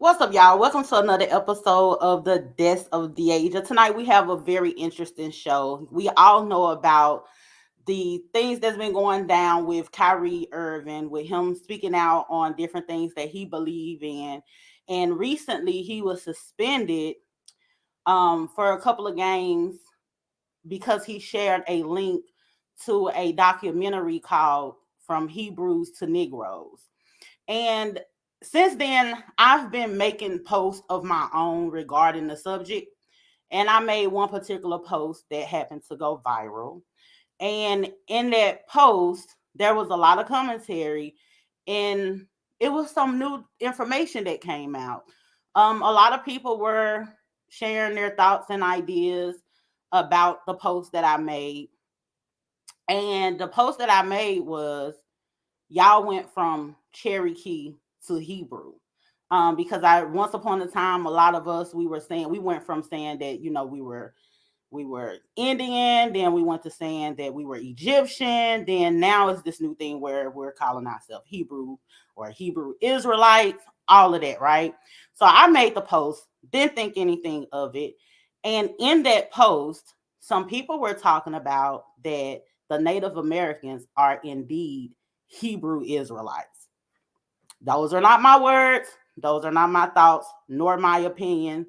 What's up, y'all? Welcome to another episode of the Death of the Age. Tonight we have a very interesting show. We all know about the things that's been going down with Kyrie Irving, with him speaking out on different things that he believes in. And recently he was suspended for a couple of games because he shared a link to a documentary called From Hebrews to Negroes. And since then, I've been making posts of my own regarding the subject. And I made one particular post that happened to go viral. And in that post, there was a lot of commentary, and it was some new information that came out. A lot of people were sharing their thoughts and ideas about the post that I made. And the post that I made was, y'all went from Cherokee to Hebrew. Because I once upon a time, a lot of us we went from saying that we were Indian, then we went to saying that we were Egyptian, then now it's this new thing where we're calling ourselves Hebrew or Hebrew Israelites, all of that, right? So I made the post, didn't think anything of it. And in that post, some people were talking about that the Native Americans are indeed Hebrew Israelites. Those are not my words, those are not my thoughts, nor my opinion.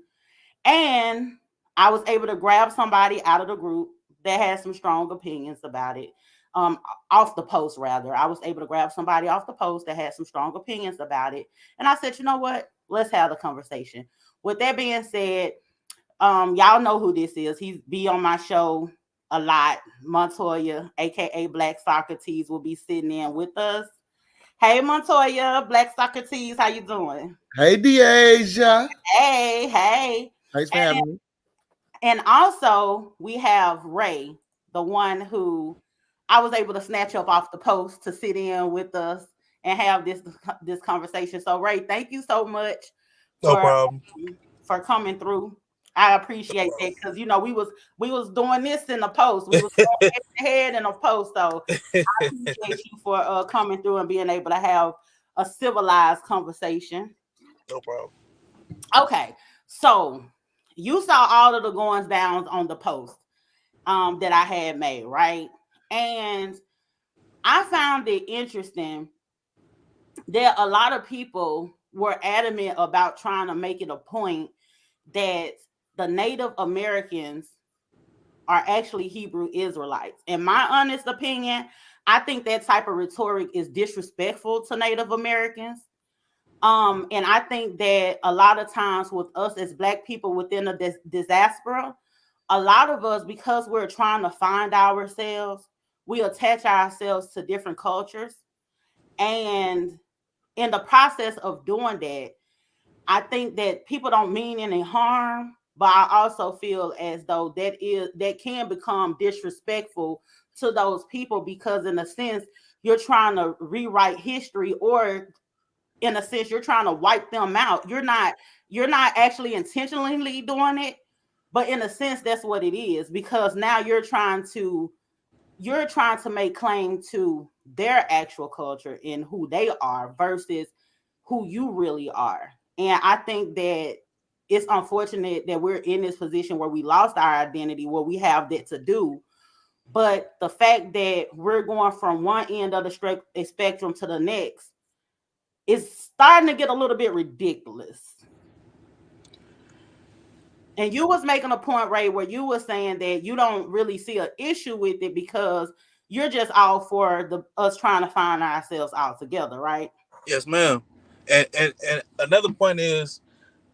And I was able to grab somebody out of the group that had some strong opinions about it. Off the post, rather. I was able to grab somebody off the post that had some strong opinions about it. And I said, you know what? Let's have the conversation. With that being said, y'all know who this is. He's be on my show a lot. Montoya, aka Black Socrates, will be sitting in with us. Hey Montoya, Black Socrates, how you doing? Hey, Deasia. Hey. Thanks for And having me. and also we have Ray, the one who I was able to snatch up off the post to sit in with us and have this conversation. So Ray, thank you so much No for problem. for coming through. I appreciate that because we was doing this in a post. We was going head to head in a post. So I appreciate you for coming through and being able to have a civilized conversation. No problem. Okay, so you saw all of the goings downs on the post that I had made, right? And I found it interesting that a lot of people were adamant about trying to make it a point that the Native Americans are actually Hebrew Israelites. In my honest opinion, I think that type of rhetoric is disrespectful to Native Americans. And I think that a lot of times with us as Black people within the diaspora, a lot of us, because we're trying to find ourselves, we attach ourselves to different cultures. And in the process of doing that, I think that people don't mean any harm, but I also feel as though that can become disrespectful to those people because in a sense you're trying to rewrite history, or in a sense you're trying to wipe them out. You're not actually intentionally doing it, but in a sense that's what it is, because now you're trying to make claim to their actual culture and who they are versus who you really are. And I think that it's unfortunate that we're in this position where we lost our identity, where we have that to do. But the fact that we're going from one end of the spectrum to the next is starting to get a little bit ridiculous. And you was making a point, Ray, where you were saying that you don't really see an issue with it because you're just all for us trying to find ourselves all together, right? Yes, ma'am. And another point is,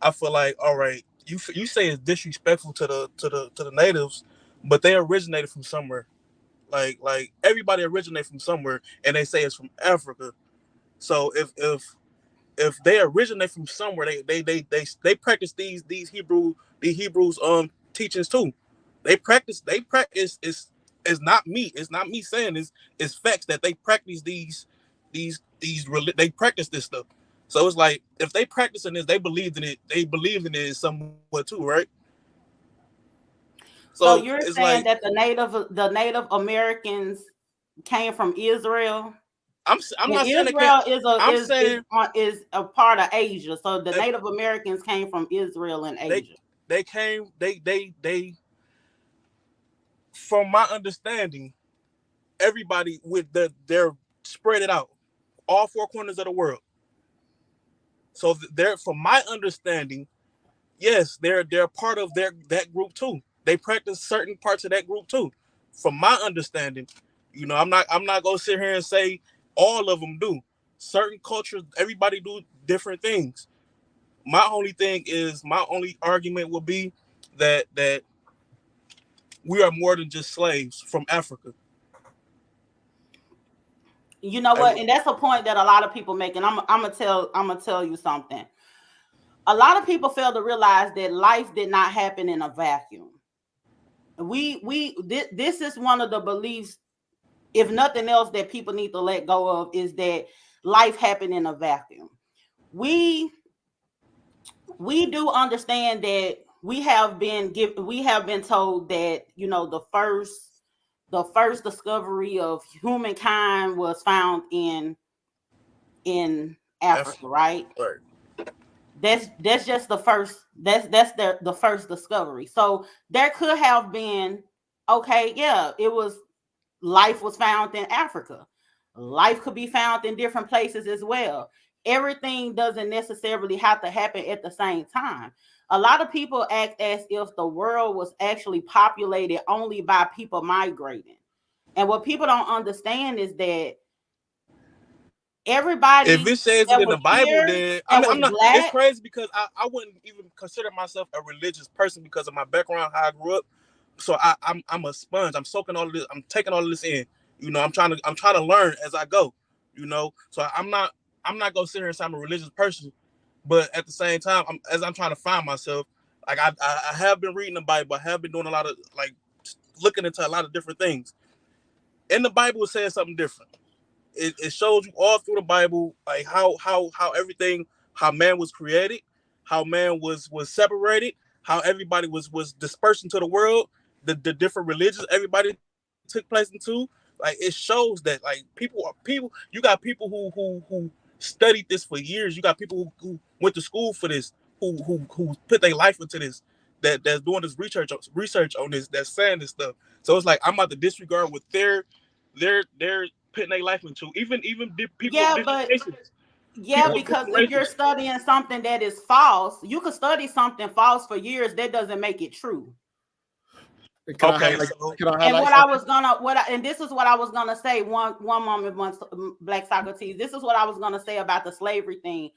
I feel like, all right, you say it's disrespectful to the natives, but they originated from somewhere. Like everybody originated from somewhere, and they say it's from Africa. So if they originate from somewhere, they practice these Hebrews teachings too. They practice it's not me. It's not me saying this. It's facts that they practice they practice this stuff. So it's like if they practicing this, they believed in it. They believed in it somewhat too, right? So So you're it's like saying that the Native Americans came from Israel? I'm And not saying they can't. Israel is a I'm saying is a part of Asia. So the they Native Americans came from Israel and they Asia. they came they from my understanding, everybody with they're spread it out, all four corners of the world. So they're from my understanding, yes, they're part of that group too. They practice certain parts of that group too. From my understanding, I'm not gonna sit here and say all of them do. Certain cultures, everybody do different things. My only argument would be that we are more than just slaves from Africa. You know Like, what? And that's a point that a lot of people make. And I'm gonna tell you something. A lot of people fail to realize that life did not happen in a vacuum. This is one of the beliefs, if nothing else, that people need to let go of, is that life happened in a vacuum. We we do understand that we have been told that, the first discovery of humankind was found in Africa, right? right. That's just the first, that's the first discovery. So there could have been, okay, yeah, it was, life was found in Africa. Life could be found in different places as well. Everything doesn't necessarily have to happen at the same time. A lot of people act as if the world was actually populated only by people migrating. And what people don't understand is that If everybody it says it that in the was Bible, here, then I that mean was I'm not. It's black, crazy because I wouldn't even consider myself a religious person because of my background, how I grew up. So I'm a sponge. I'm soaking all of this. I'm taking all of this in. I'm trying to learn as I go. So I'm not gonna sit here and say I'm a religious person, but at the same time, as I'm trying to find myself, like I have been reading the Bible. I have been doing a lot of like looking into a lot of different things. In the Bible, it says something different. It shows you all through the Bible, like how everything, how man was created, how man was separated, how everybody was dispersed into the world, the different religions everybody took place into. Like it shows that like people. You got people who studied this for years. You got people who went to school for this, who put their life into this, that's doing this research on this, that's saying this stuff. So it's like I'm about to disregard what they're putting their life into. Even people of yeah, different but races, yeah, people of because different if you're races. studying something that is false, you could study something false for years. That doesn't make it true. And can I Okay, highlight? so Can I And highlight what I something? was gonna what I, and this is what I was gonna say, one moment, once, Black Socrates. This is what I was gonna say about the slavery thing.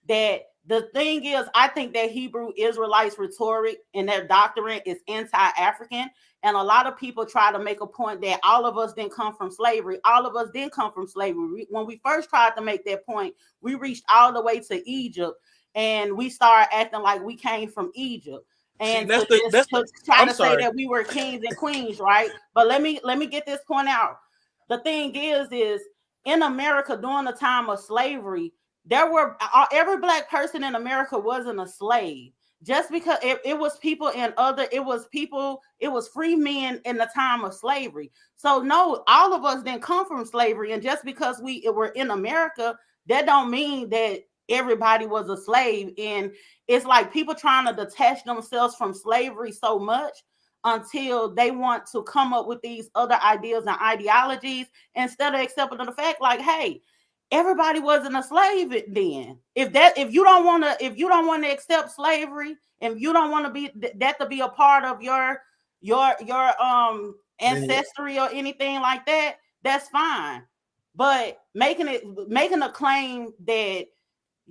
That the thing is, I think that Hebrew Israelites rhetoric and their doctrine is anti-African, and a lot of people try to make a point that all of us didn't come from slavery. All of us didn't come from slavery. When we first tried to make that point, we reached all the way to Egypt, and we started acting like we came from Egypt, see, and that's to the just that's the. to try I'm to say sorry. that we were kings and queens, right? But let me get this point out. The thing is in America during the time of slavery, there were every black person in America wasn't a slave. Just because it was people in other, it was free men in the time of slavery. So no, all of us didn't come from slavery, and just because we were in America, that don't mean that everybody was a slave. And it's like people trying to detach themselves from slavery so much until they want to come up with these other ideas and ideologies, instead of accepting the fact, like, hey, everybody wasn't a slave then. If you don't want to accept slavery, if you don't want to be that to be a part of your Lineage. ancestry or anything like that, that's fine. But making a claim that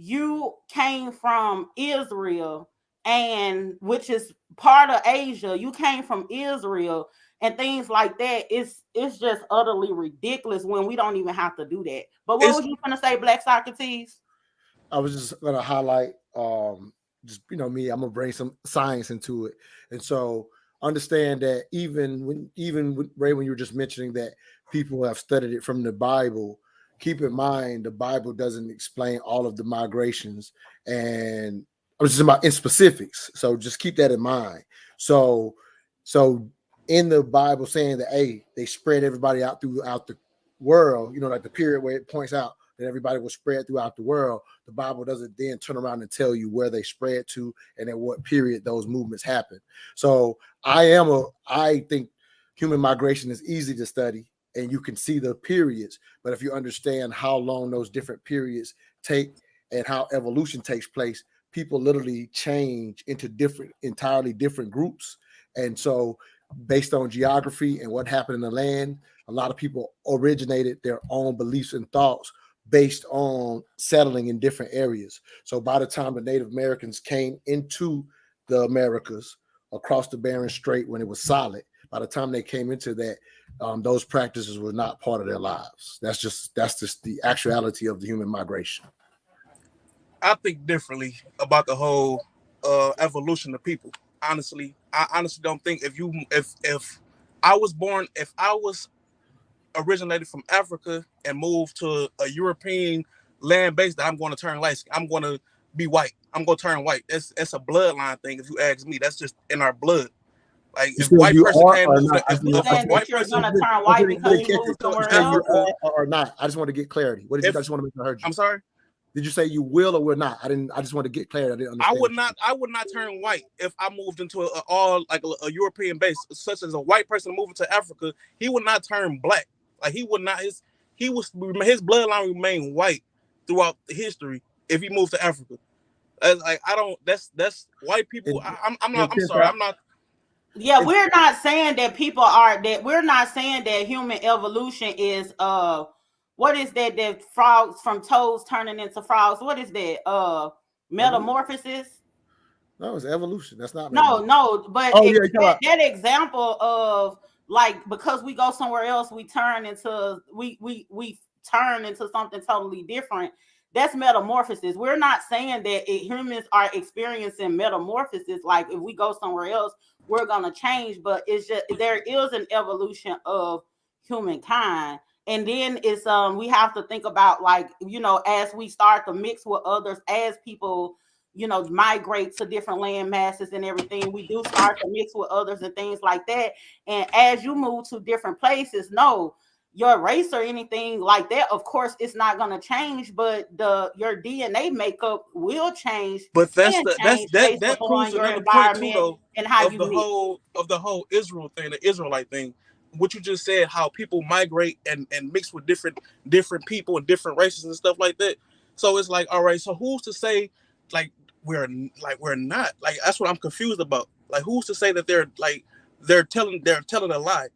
you came from Israel, and which is part of Asia, you came from Israel and things like that, it's just utterly ridiculous when we don't even have to do that. But what It's was you gonna say, Black Socrates? I was just gonna highlight just me, I'm gonna bring some science into it. And so understand that Ray, when you were just mentioning that people have studied it from the Bible, keep in mind the Bible doesn't explain all of the migrations, and I was just about in specifics. So just keep that in mind. So in the Bible saying that, hey, they spread everybody out throughout world, like the period where it points out that everybody was spread throughout the world, the Bible doesn't then turn around and tell you where they spread to and at what period those movements happen. So I think human migration is easy to study and you can see the periods, but if you understand how long those different periods take and how evolution takes place, people literally change into entirely different groups. And so based on geography and what happened in the land, a lot of people originated their own beliefs and thoughts based on settling in different areas. So by the time the Native Americans came into the Americas across the Bering Strait when it was solid, by the time they came into that, those practices were not part of their lives. That's just the actuality of the human migration. I think differently about the whole evolution of people. Honestly, I honestly don't think if I was born, if I was originated from Africa and moved to a European land base, that I'm going to turn light. I'm going to be white. I'm going to turn white. That's a bloodline thing. If you ask me, that's just in our blood. Like You if said white you person are can't or move not? to if You if a saying that white you're person gonna turn I white because didn't you catch moved it. Did you somewhere say you else? Africa, are or not? I just want to get clarity. What did you? I if just want to make sure I heard you. I'm sorry, Did you say you will or will not? I didn't. I just want to get clarity. I didn't understand what you said. I would not turn white if I moved into a all like a European base, such as a white person moving to Africa. He would not turn black. Like he would not his bloodline remain white throughout history if he moved to Africa. Like I don't. That's white people. And, I'm not. and I'm since sorry. I'm not. Yeah, and, we're not saying that people are that we're not saying that human evolution is what is that frogs from toads turning into frogs? What is that? evolution. Metamorphosis? No, it's evolution. That's not No, metamorphosis. no, but Oh yeah, you talking about that example of like because we go somewhere else, we turn into something totally different. That's metamorphosis. We're not saying that humans are experiencing metamorphosis. Like if we go somewhere else, we're gonna change. But it's just there is an evolution of humankind. And then it's we have to think about like as we start to mix with others, as people migrate to different land masses and everything, we do start to mix with others and things like that. And as you move to different places, no, your race or anything like that, of course, it's not going to change, but your DNA makeup will change, But can change based that proves upon your another point too, environment though, and how you mix. of the whole Israel thing, the Israelite thing. What you just said, how people migrate and mix with different people and different races and stuff like that. So it's like, all right, so who's to say like we're not like that's what I'm confused about. Like who's to say that they're telling a lie?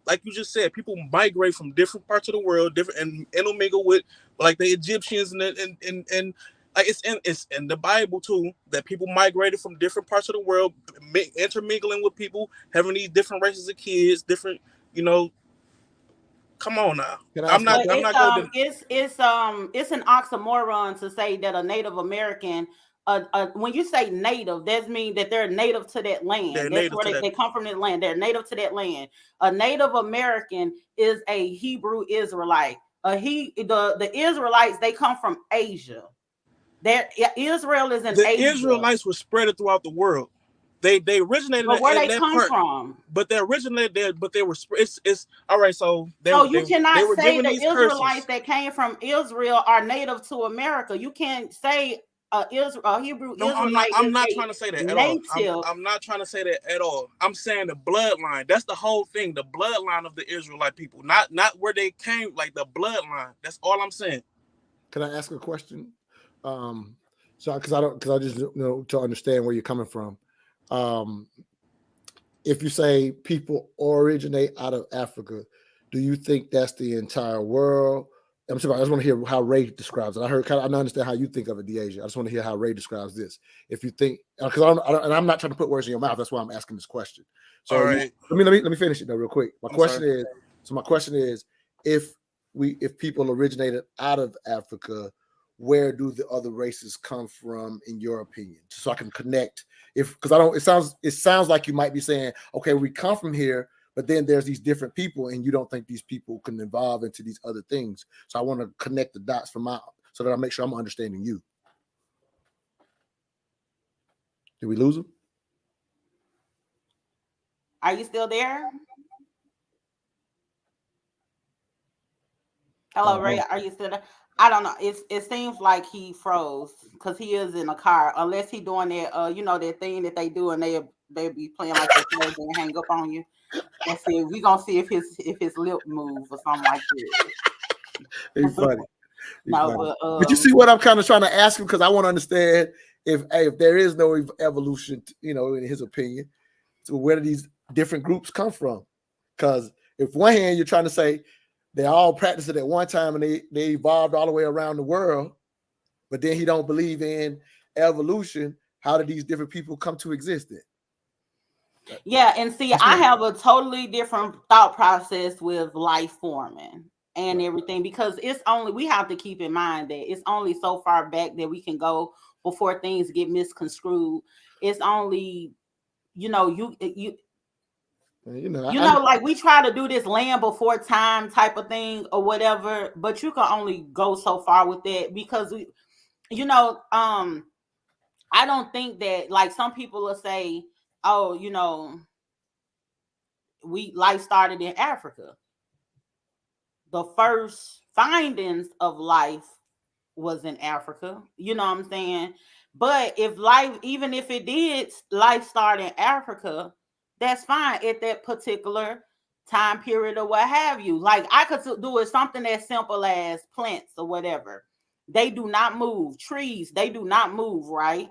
Like you just said, people migrate from different parts of the world, different and intermingle with like the Egyptians and like it's in the Bible too that people migrated from different parts of the world, intermingling with people, having these different races of kids, different, you know. Come on now, can I ask a But I'm question? not going to. it's an oxymoron to say that a Native American, when you say native, that means that they're native to that They're land. That's native where to that. they come from, that land. They're native to that land. A Native American is a Hebrew Israelite. The Israelites, they come from Asia. Israel is in The Asia. Israelites were spread throughout the world. They originated But where in they that come part, from? but they originated there. But they were it's all right. So So you they cannot were say given the these Israelites curses. that came from Israel are native to America. You can't say a Hebrew No, I'm not. Israelite I'm is not a trying to say that at all. native. I'm not trying to say that at all. I'm saying the bloodline. That's the whole thing. The bloodline of the Israelite people. Not where they came. Like the bloodline. That's all I'm saying. Can I ask a question? So because I just to understand where you're coming from. Um, if you say people originate out of Africa, do you think that's the entire world? I'm sorry, I just want to hear how Ray describes it. I understand how you think of it, Deasia. I just want to hear how Ray describes this. If you think, because and I'm not trying to put words in your mouth. That's why I'm asking this question. All So right. let me finish it though real quick. I'm sorry. My question is, if people originated out of Africa, where do the other races come from in your opinion? So I can connect. If because I don't, it sounds like you might be saying, okay, we come from here, but then there's these different people, and you don't think these people can evolve into these other things. So I want to connect the dots so that I make sure I'm understanding you. Did we lose him? Are you still there? Hello, Ray. Are you still there? I don't know. It seems like he froze because he is in a car. Unless he doing that, that thing that they do, and they be playing like they froze and hang up on you. Let's see. We gonna see if his lip move or something like It's that. funny. It's No, funny. but But you see what I'm kind of trying to ask him, because I want to understand if there is no evolution, in his opinion. So where do these different groups come from? Because if one hand you're trying to say they all practiced it at one time and they evolved all the way around the world, but then he don't believe in evolution, how did these different people come to exist then? yeah, and see, I have a totally different thought process with life forming and everything, because we have to keep in mind that it's only so far back that we can go before things get misconstrued. It's only, like we try to do this land before time type of thing or whatever, but you can only go so far with that, because I don't think that, like, some people will say, oh, life started in Africa. The first findings of life was in Africa. You know what I'm saying? But if life, even if it did life start in Africa, that's fine at that particular time period or what have you. Like, I could do it something as simple as plants or whatever. They do not move. Trees, they do not move, right?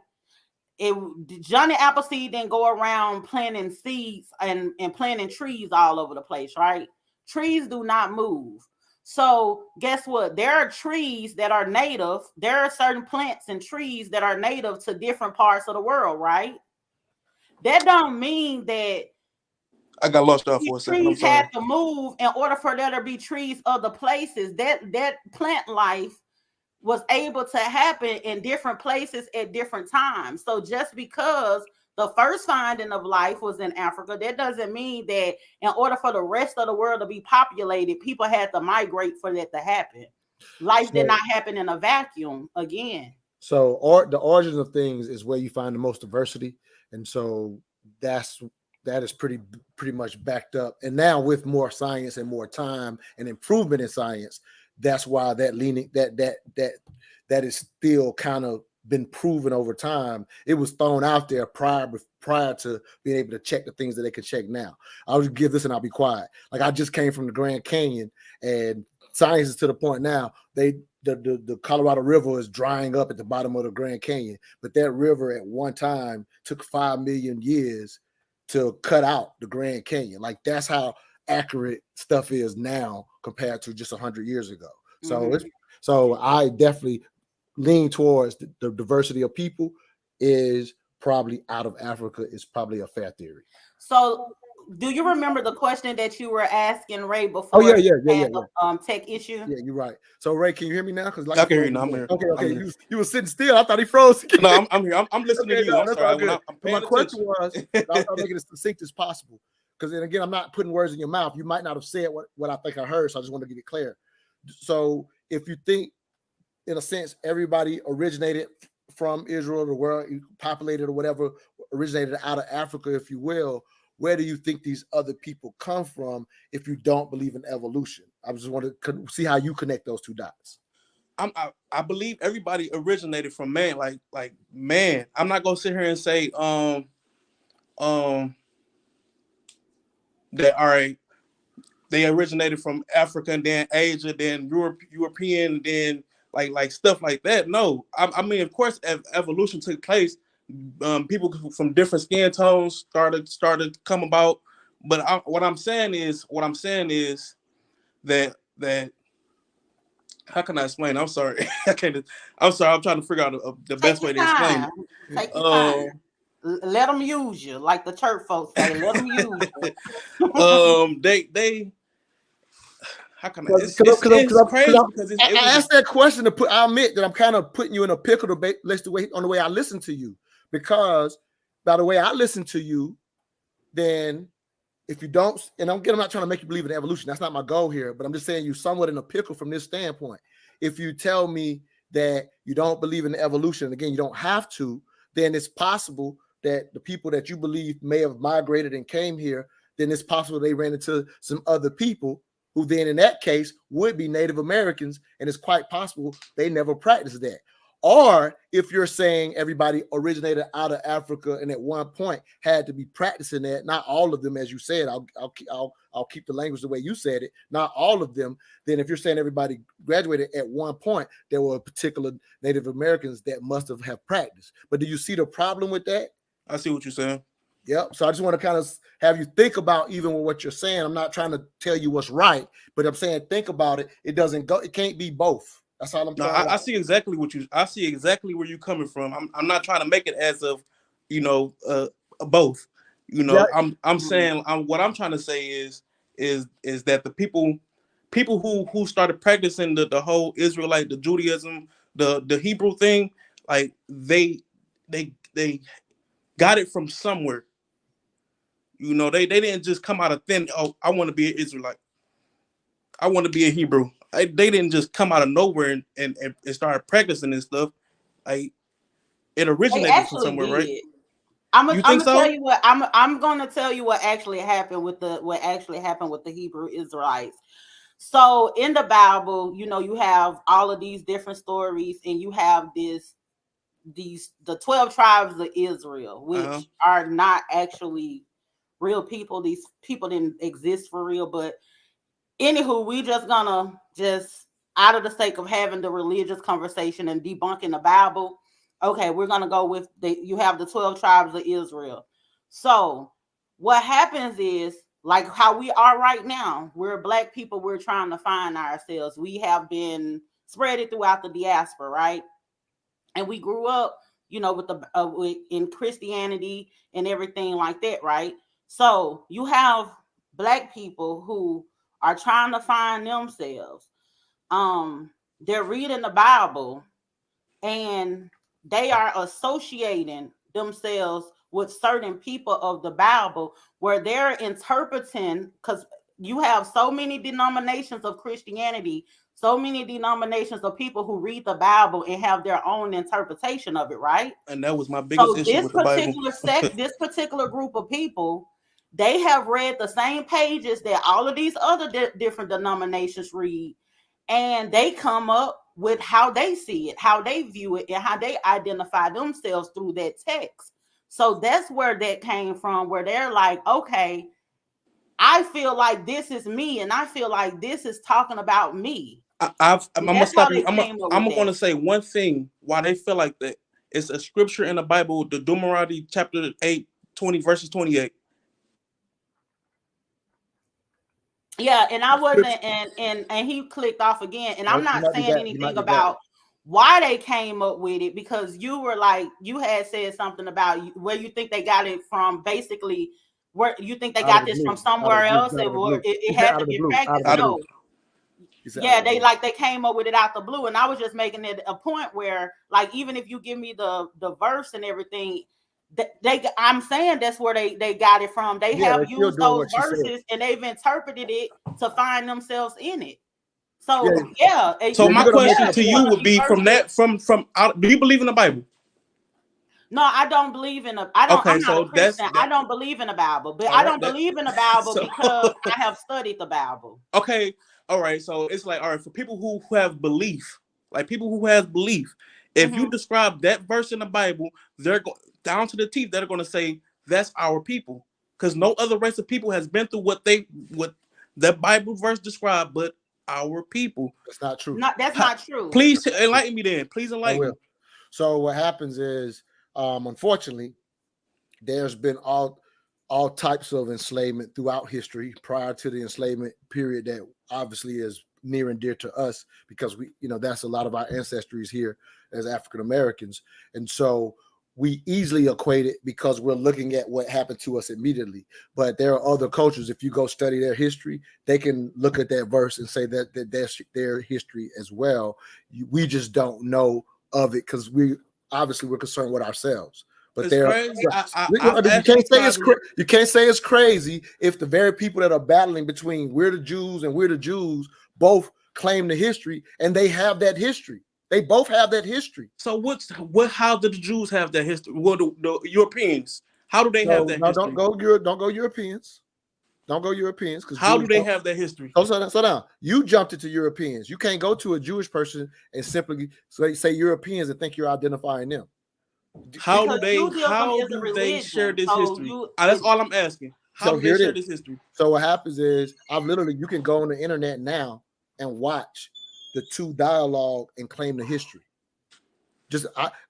Johnny Appleseed didn't go around planting seeds and planting trees all over the place, right? Trees do not move. So guess what? There are trees that are native. There are certain plants and trees that are native to different parts of the world, right? That don't mean that I got lost out for a these second. I'm trees had sorry. to move in order for there to be trees other places. That plant life was able to happen in different places at different times. So just because the first finding of life was in Africa, that doesn't mean that in order for the rest of the world to be populated, people had to migrate for that to happen. Life did not happen in a vacuum again. So, the origins of things is where you find the most diversity, and so that is pretty much backed up. And now with more science and more time and improvement in science, that's why that is still kind of been proven over time. It was thrown out there prior to being able to check the things that they could check now. I'll just give this and I'll be quiet. Like, I just came from the Grand Canyon, and science is to the point now the Colorado River is drying up at the bottom of the Grand Canyon, but that river at one time took 5 million years to cut out the Grand Canyon. Like, that's how accurate stuff is now compared to just 100 years ago. So so I definitely lean towards the diversity of people is probably out of Africa is probably a fair theory. So do you remember the question that you were asking Ray before? Oh yeah. The tech issue? Yeah, you're right. So Ray, can you hear me now? Because I can hear you now. I'm here. Okay. You were sitting still. I thought he froze. No, I'm here. I'm listening to you. I'm sorry. I'm paying my question attention. was, I'll make it as succinct as possible. Because then again, I'm not putting words in your mouth. You might not have said what I think I heard, so I just want to get it clear. So if you think, in a sense, everybody originated from Israel, the world populated or whatever, originated out of Africa, if you will, where do you think these other people come from if you don't believe in evolution? I just want to see how you connect those two dots. I believe everybody originated from man, like man. I'm not gonna sit here and say that all right, they originated from Africa and then Asia, then European, then like stuff like that. No, I mean, of course, evolution took place. People from different skin tones started to come about. But what I'm saying is that how can I explain? I'm sorry. I can't. I'm sorry. I'm trying to figure out the best way to explain it. Take your time. Let them use you, like the church folks say. Let them use you. They. How can I? It's crazy because I asked that question to put. I admit that I'm kind of putting you in a pickle on the way I listen to you, because by the way I listen to you, then if you don't, and I'm not trying to make you believe in evolution. That's not my goal here, but I'm just saying you're somewhat in a pickle from this standpoint. If you tell me that you don't believe in evolution, again, you don't have to, then it's possible that the people that you believe may have migrated and came here, then it's possible they ran into some other people who then in that case would be Native Americans, and it's quite possible they never practiced that. Or if you're saying everybody originated out of Africa and at one point had to be practicing that, not all of them, as you said, I'll keep the language the way you said it, not all of them. Then if you're saying everybody graduated at one point, there were particular Native Americans that must have practiced. But do you see the problem with that? I see what you're saying. Yep. So I just want to kind of have you think about even with what you're saying. I'm not trying to tell you what's right, but I'm saying think about it. It doesn't go. It can't be both. That's all I'm No, trying. I see exactly what you. I see exactly where you're coming from. I'm not trying to make it as of, both. Yeah. I'm saying what I'm trying to say is that the people who started practicing the whole Israelite, the Judaism, the Hebrew thing, like they got it from somewhere. They didn't just come out of thin. Oh, I want to be an Israelite. I want to be a Hebrew. They didn't just come out of nowhere and start practicing this stuff. Like it They originated from actually somewhere, right? did. You I'm think gonna tell so? you what I'm gonna tell you what actually happened with the Hebrew Israelites. So in the Bible, you have all of these different stories, and you have the 12 tribes of Israel, Uh-huh. which are not actually real people. These people didn't exist for real, but anywho, we just gonna just out of the sake of having the religious conversation and debunking the Bible. Okay, we're gonna go with you have the 12 tribes of Israel. So what happens is like how we are right now. We're black people. We're trying to find ourselves. We have been spread it throughout the diaspora, right? And we grew up, with in Christianity and everything like that, right? So you have black people who are trying to find themselves. They're reading the Bible, and they are associating themselves with certain people of the Bible where they're interpreting, because you have so many denominations of Christianity, so many denominations of people who read the Bible and have their own interpretation of it, right? And that was my biggest So issue with the Bible. this particular group of people, they have read the same pages that all of these other different denominations read, and they come up with how they see it, how they view it, and how they identify themselves through that text. So that's where that came from, where they're like, okay, I feel like this is me, and I feel like this is talking about me. I'm And gonna that's stop how you. they came up with I'm that. gonna say one thing why they feel like that. It's a scripture in the Bible, the Deuteronomy chapter 8, 20 verses 28. Yeah, and I Scripture. wasn't, and he clicked off again, and No, I'm you not might be saying back. You might anything be back. about why they came up with it, because you were like, you had said something about where you think they got it from, basically where you think they Out of got the this blue. from Out of somewhere the blue. else, Out and of the blue. it He said had out to of the be blue. Out of practiced. the Out of blue. the No, He said out yeah, of the they blue. like they came up with it out the blue, and I was just making it a point where, like, even if you give me the verse and everything, I'm saying that's where they got it from. They Yeah, have they're still used doing those what she said. verses and they've interpreted it to find themselves in it. Yeah, So yeah, So yeah. my You're gonna make question it yeah, a to you're you point. gonna would be reverse from it. that from out, do you believe in the Bible? No, I don't believe in a. I don't. Okay, I'm not a so that's Christian. I that. don't believe in the Bible, but All I right, don't that believe in the Bible so because I have studied the Bible. okay, all right. So it's like all right for people who have belief, like people who has belief. If you Hmm. describe that verse in the Bible, down to the teeth. They're going to say that's our people, because no other race of people has been through what that Bible verse described, but our people. That's not true. Not that's Ha- not true. Please enlighten me. Then please I enlighten will. me. So what happens is, unfortunately, there's been all types of enslavement throughout history prior to the enslavement period that obviously is near and dear to us because that's a lot of our ancestries here as African Americans. And so we easily equate it because we're looking at what happened to us immediately. But there are other cultures, if you go study their history, they can look at that verse and say that that's their history as well. We just don't know of it because we're concerned with ourselves. But It's there, crazy. I've you actually can't say tried it's to look. you can't say it's crazy if the very people that are battling between we're the Jews and we're the Jews both claim the history and they have that history. They both have that history. So what? How did the Jews have that history? Well, the Europeans. How do they have So that no, don't history? go Europeans. Don't go Europeans because How do Jews they don't. have that history? Oh, slow down. You jumped into Europeans. You can't go to a Jewish person and simply say Europeans and think you're identifying them. How do because they Judaism is a share religion. this So history? you That's it all I'm asking. How So do they here it share is. this history? So what happens is you can go on the internet now and watch the two dialogue and claim the history.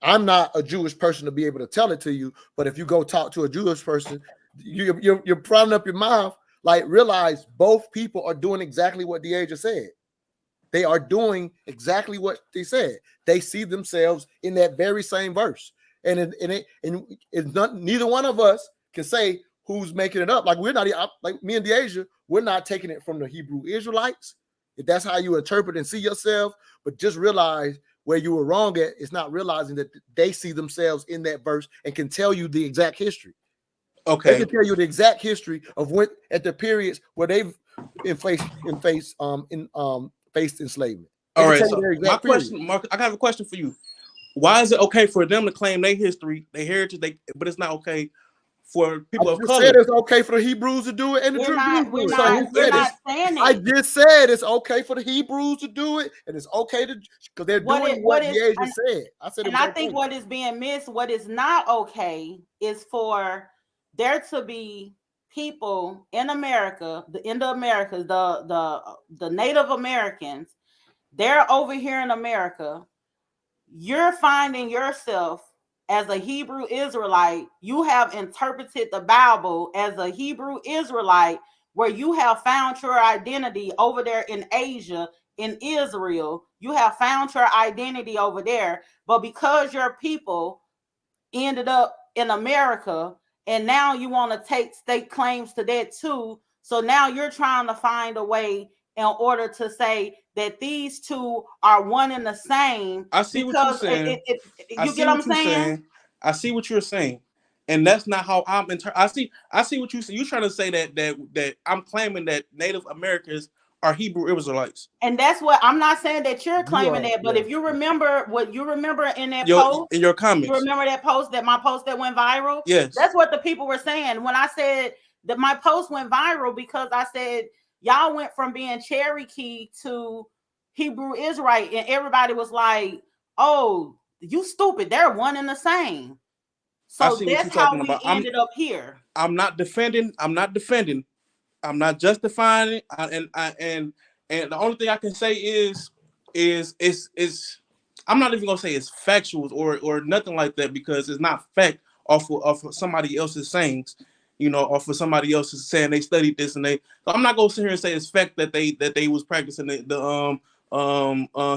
I'm not a Jewish person to be able to tell it to you, but if you go talk to a Jewish person, you're prodding up your mouth. Like realize both people are doing exactly what DeAsia said. They are doing exactly what they said. They see themselves in that very same verse, and it's not. Neither one of us can say who's making it up. Like we're not like me and DeAsia. We're not taking it from the Hebrew Israelites. If that's how you interpret and see yourself, but just realize where you were wrong at is not realizing that they see themselves in that verse and can tell you the exact history. They Okay. can tell you the exact history of when at the periods where they've faced enslavement. They All can right. tell you So their my exact period. question, Mark, I have a question for you. Why is it okay for them to claim their history, their heritage, but it's not okay for I people of just said color? it's okay for the Hebrews to do it and the we're Jews not do we're it. So not who we're said not this? saying I it. just said it's okay for the Hebrews to do it, and it's okay to because they're doing What what is DeAsia said. I said it and was I think okay. what is being missed, what is not okay, is for there to be people in America, in the Americas, the Native Americans, they're over here in America. You're finding yourself as a Hebrew Israelite. You have interpreted the Bible as a Hebrew Israelite, where you have found your identity over there in Asia, in Israel. You have found your identity over there. But because your people ended up in America, and now you want to take state claims to that too. So now you're trying to find a way in order to say that these two are one and the same I see what you're because saying. I you see get what I'm what you're saying? saying. I see what you're saying, and that's not how I'm. I see what you say. You're trying to say that I'm claiming that Native Americans are Hebrew Israelites. And that's what I'm not saying that you're You claiming are, that, but yeah. if you remember what you remember in that Your post, in your you comments, remember that post, that my post that went viral? yes. That's what the people were saying when I said that my post went viral, because I said y'all went from being Cherokee to Hebrew Israelite, and everybody was like, "Oh, you stupid. They're one and the same." I So see what that's you're how talking we about. ended up here. I'm not defending. I'm not defending. I'm not justifying it. And the only thing I can say is I'm not even gonna say it's factual or nothing like that, because it's not fact off of somebody else's sayings, or for somebody else's saying they studied this and they. So I'm not gonna sit here and say it's fact that they was practicing the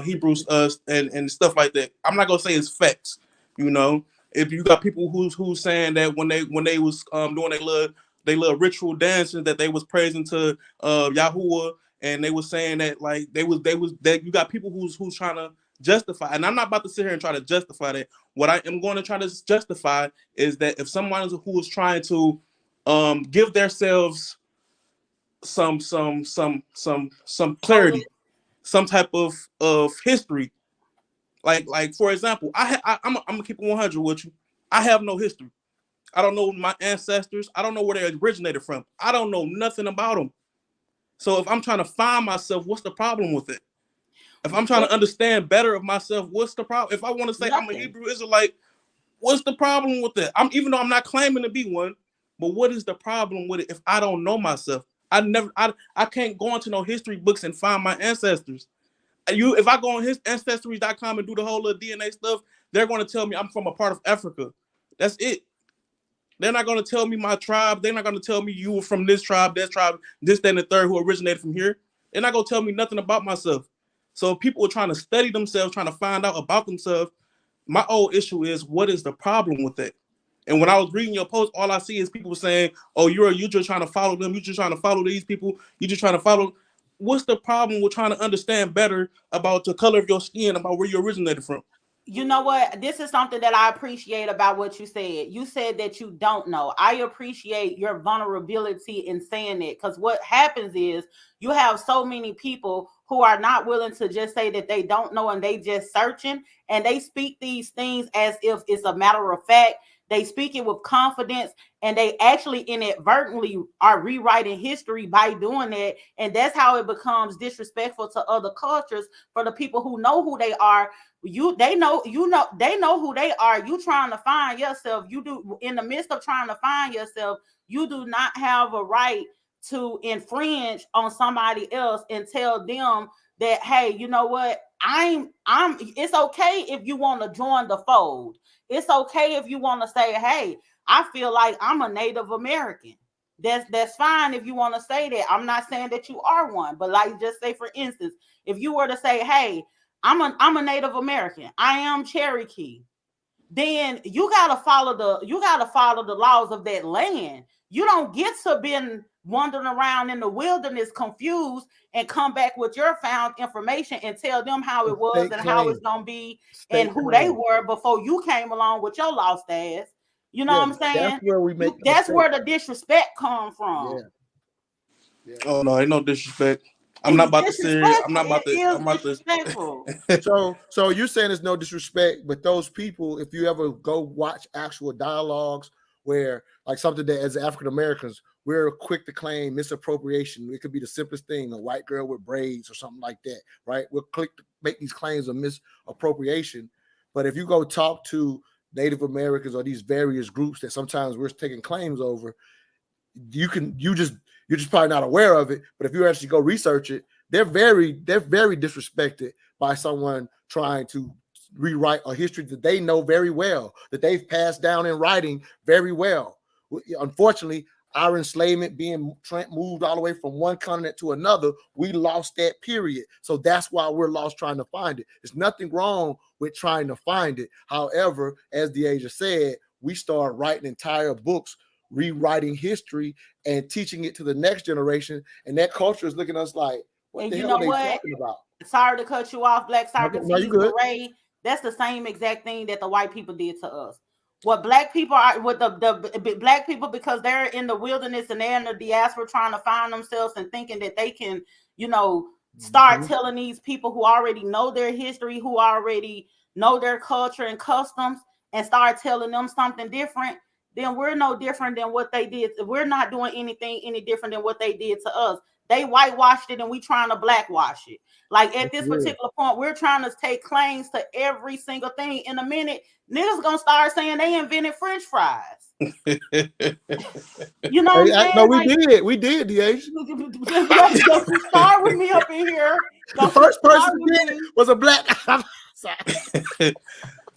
Hebrews and stuff like that. I'm not gonna say it's facts. You know, if you got people who's saying that when they was doing they little ritual dances that they was praising to Yahuwah, and they was saying that like they was that you got people who's trying to justify, and I'm not about to sit here and try to justify that. What I am going to try to justify is that if someone who is trying to give themselves some So clarity, some type of history, like for example, I'm gonna keep it 100 with you. I have no history. I don't know my ancestors. I don't know where they originated from. I don't know nothing about them. So if I'm trying to find myself, what's the problem with it? If I'm trying it, to understand better of myself, what's the problem? If I want to say I'm a nothing. Hebrew Israelite, what's the problem with it? Even though I'm not claiming to be one, but what is the problem with it if I don't know myself? I can't go into no history books and find my ancestors. If I go on his ancestry.com and do the whole little DNA stuff, they're going to tell me I'm from a part of Africa. That's it. They're not going to tell me my tribe. They're not going to tell me you were from this tribe, this, that, and the third, who originated from here. They're not going to tell me nothing about myself. So if people are trying to study themselves, trying to find out about themselves, my old issue is, what is the problem with that? And when I was reading your post, all I see is people saying, "Oh, you're just trying to follow them. You're just trying to follow these people. You're just trying to follow." What's the problem with trying to understand better about the color of your skin, about where you originated from? You know what? This is something that I appreciate about what you said. You said that you don't know. I appreciate your vulnerability in saying it, because what happens is you have so many people who are not willing to just say that they don't know, and they just searching, and they speak these things as if it's a matter of fact. they speak it with confidence, and they actually inadvertently are rewriting history by doing that. And that's how it becomes disrespectful to other cultures. For the people who know who they are, they know who they are. You trying to find yourself, you do, in the midst of trying to find yourself, you do not have a right to infringe on somebody else and tell them that, hey, you know what, I'm it's okay if you want to join the fold. It's okay if you want to say, hey, I feel like I'm a Native American. That's fine if you want to say that. I'm not saying that you are one, but like, just say for instance, if you were to say, hey, I'm a Native American, I am Cherokee, then you gotta follow the laws of that land. You don't get to been wandering around in the wilderness confused and come back with your found information and tell them how it was State and how it's claim, gonna be and state who they claim. were before you came along with your lost ass. You know Yeah, what I'm that's saying? where we make the That's mistake. where the disrespect come Yeah, from. yeah. Oh no, ain't no disrespect. I'm not It's about to say. I'm disrespectful. not about It to. is I'm about disrespectful. to. So you're saying there's no disrespect, but those people, if you ever go watch actual dialogues where, like, something that as African Americans, we're quick to claim misappropriation. It could be the simplest thing, a white girl with braids or something like that, right? We're quick to make these claims of misappropriation. But if you go talk to Native Americans or these various groups that sometimes we're taking claims over, you're just probably not aware of it. But if you actually go research it, they're very disrespected by someone trying to rewrite a history that they know very well, that they've passed down in writing very well. Unfortunately, our enslavement being moved all the way from one continent to another, we lost that period. So that's why we're lost trying to find it. There's nothing wrong with trying to find it. However, as Deasia said, we start writing entire books, rewriting history and teaching it to the next generation. And that culture is looking at us like, what And the you hell are know they what? talking about? Sorry to cut you off, Black, sorry to No, you tease good. parade. That's the same exact thing that the white people did to us. What black people are, with the black people, because they're in the wilderness and they're in the diaspora trying to find themselves and thinking that they can, you know, start Mhm. telling these people who already know their history, who already know their culture and customs, and start telling them something different. Then we're no different than what they did. We're not doing anything any different than what they did to us. They whitewashed it and we trying to blackwash it. Like, at Yes, this it is. particular point, we're trying to take claims to every single thing. In a minute, niggas gonna start saying they invented French fries. You know what I'm No, saying? we Like, did. We did, DH. don't you start with me up in here. The Don't you first person start who with did it me. was a black. Sorry.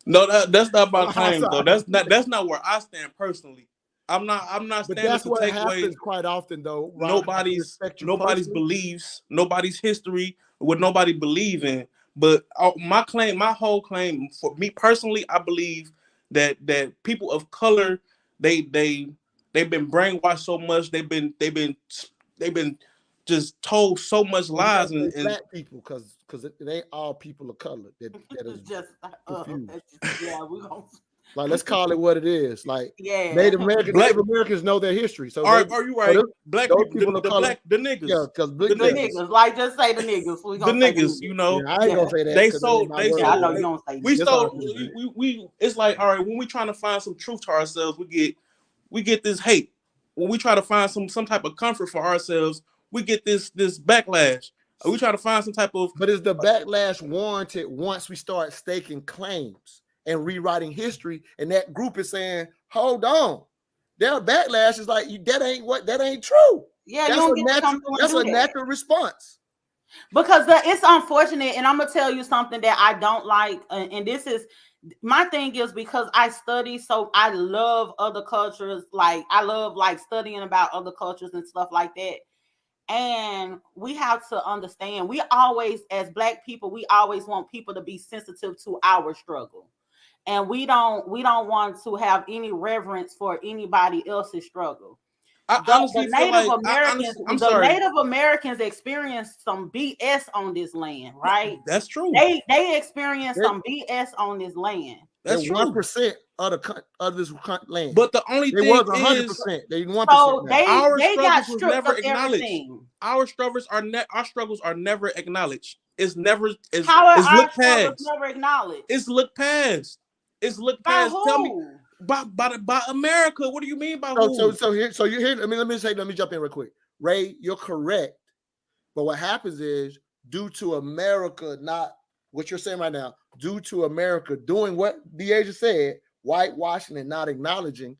No, that's not my I'm claim though. sorry. That's not where I stand personally. I'm not But standing that's to what take away happens quite often, though, Ron. I can nobody's respect you nobody's personally. beliefs, nobody's history, what nobody believe in. But my whole claim for me personally, I believe that people of color, they they they've been brainwashed so much. They've been just told so much Well, you lies gotta say and black people because it ain't all people of color that is It's just, confused. yeah, we gonna, Like, let's call it what it is. Like, yeah. black. Native Americans know their history, so Are you so right? those, Black those people, people of the color, black, the yeah, niggas, because the The niggas, niggas, like, just say the niggas. We the gonna say the niggas. niggas. You yeah, know, I ain't Yeah, gonna say that they because it ain't sold my they yeah, I word. know sold you they, don't say we niggas. It's all sold good though. we it's like, all right, when we trying to find some truth to ourselves, we get this hate. When we try to find some type of comfort for ourselves, we get this backlash. We try to find some type of But is the backlash warranted once we start staking claims and rewriting history? And that group is saying, "Hold on, their backlash is like that ain't true." Yeah, you That's don't a get to come natural. through and That's do a that. natural response. Because it's unfortunate, and I'm gonna tell you something that I don't like, and this is my thing is because I study, so I love other cultures. Like, I love, like, studying about other cultures and stuff like that. And we have to understand, we always, as black people, we always want people to be sensitive to our struggle, and we don't want to have any reverence for anybody else's struggle. I The honestly feel Native like Americans, I'm the sorry. Native Americans experienced some BS on this land, right? That's true. They experienced They, some BS on this land. they're That's true. 1% of of this land. But the only They was thing a hundred is, percent. They 1% So now. they our they got struggles was stripped never of acknowledged. everything. Our struggles are never acknowledged. It's never How are it's our looked struggles past. never acknowledged? It's looked past. It's looked By past. Tell me, who? By America. What do you mean by who? So you hear. Let me jump in real quick. Ray, you're correct. But what happens is, due to America, not what you're saying right now, due to America doing what the just said, whitewashing and not acknowledging,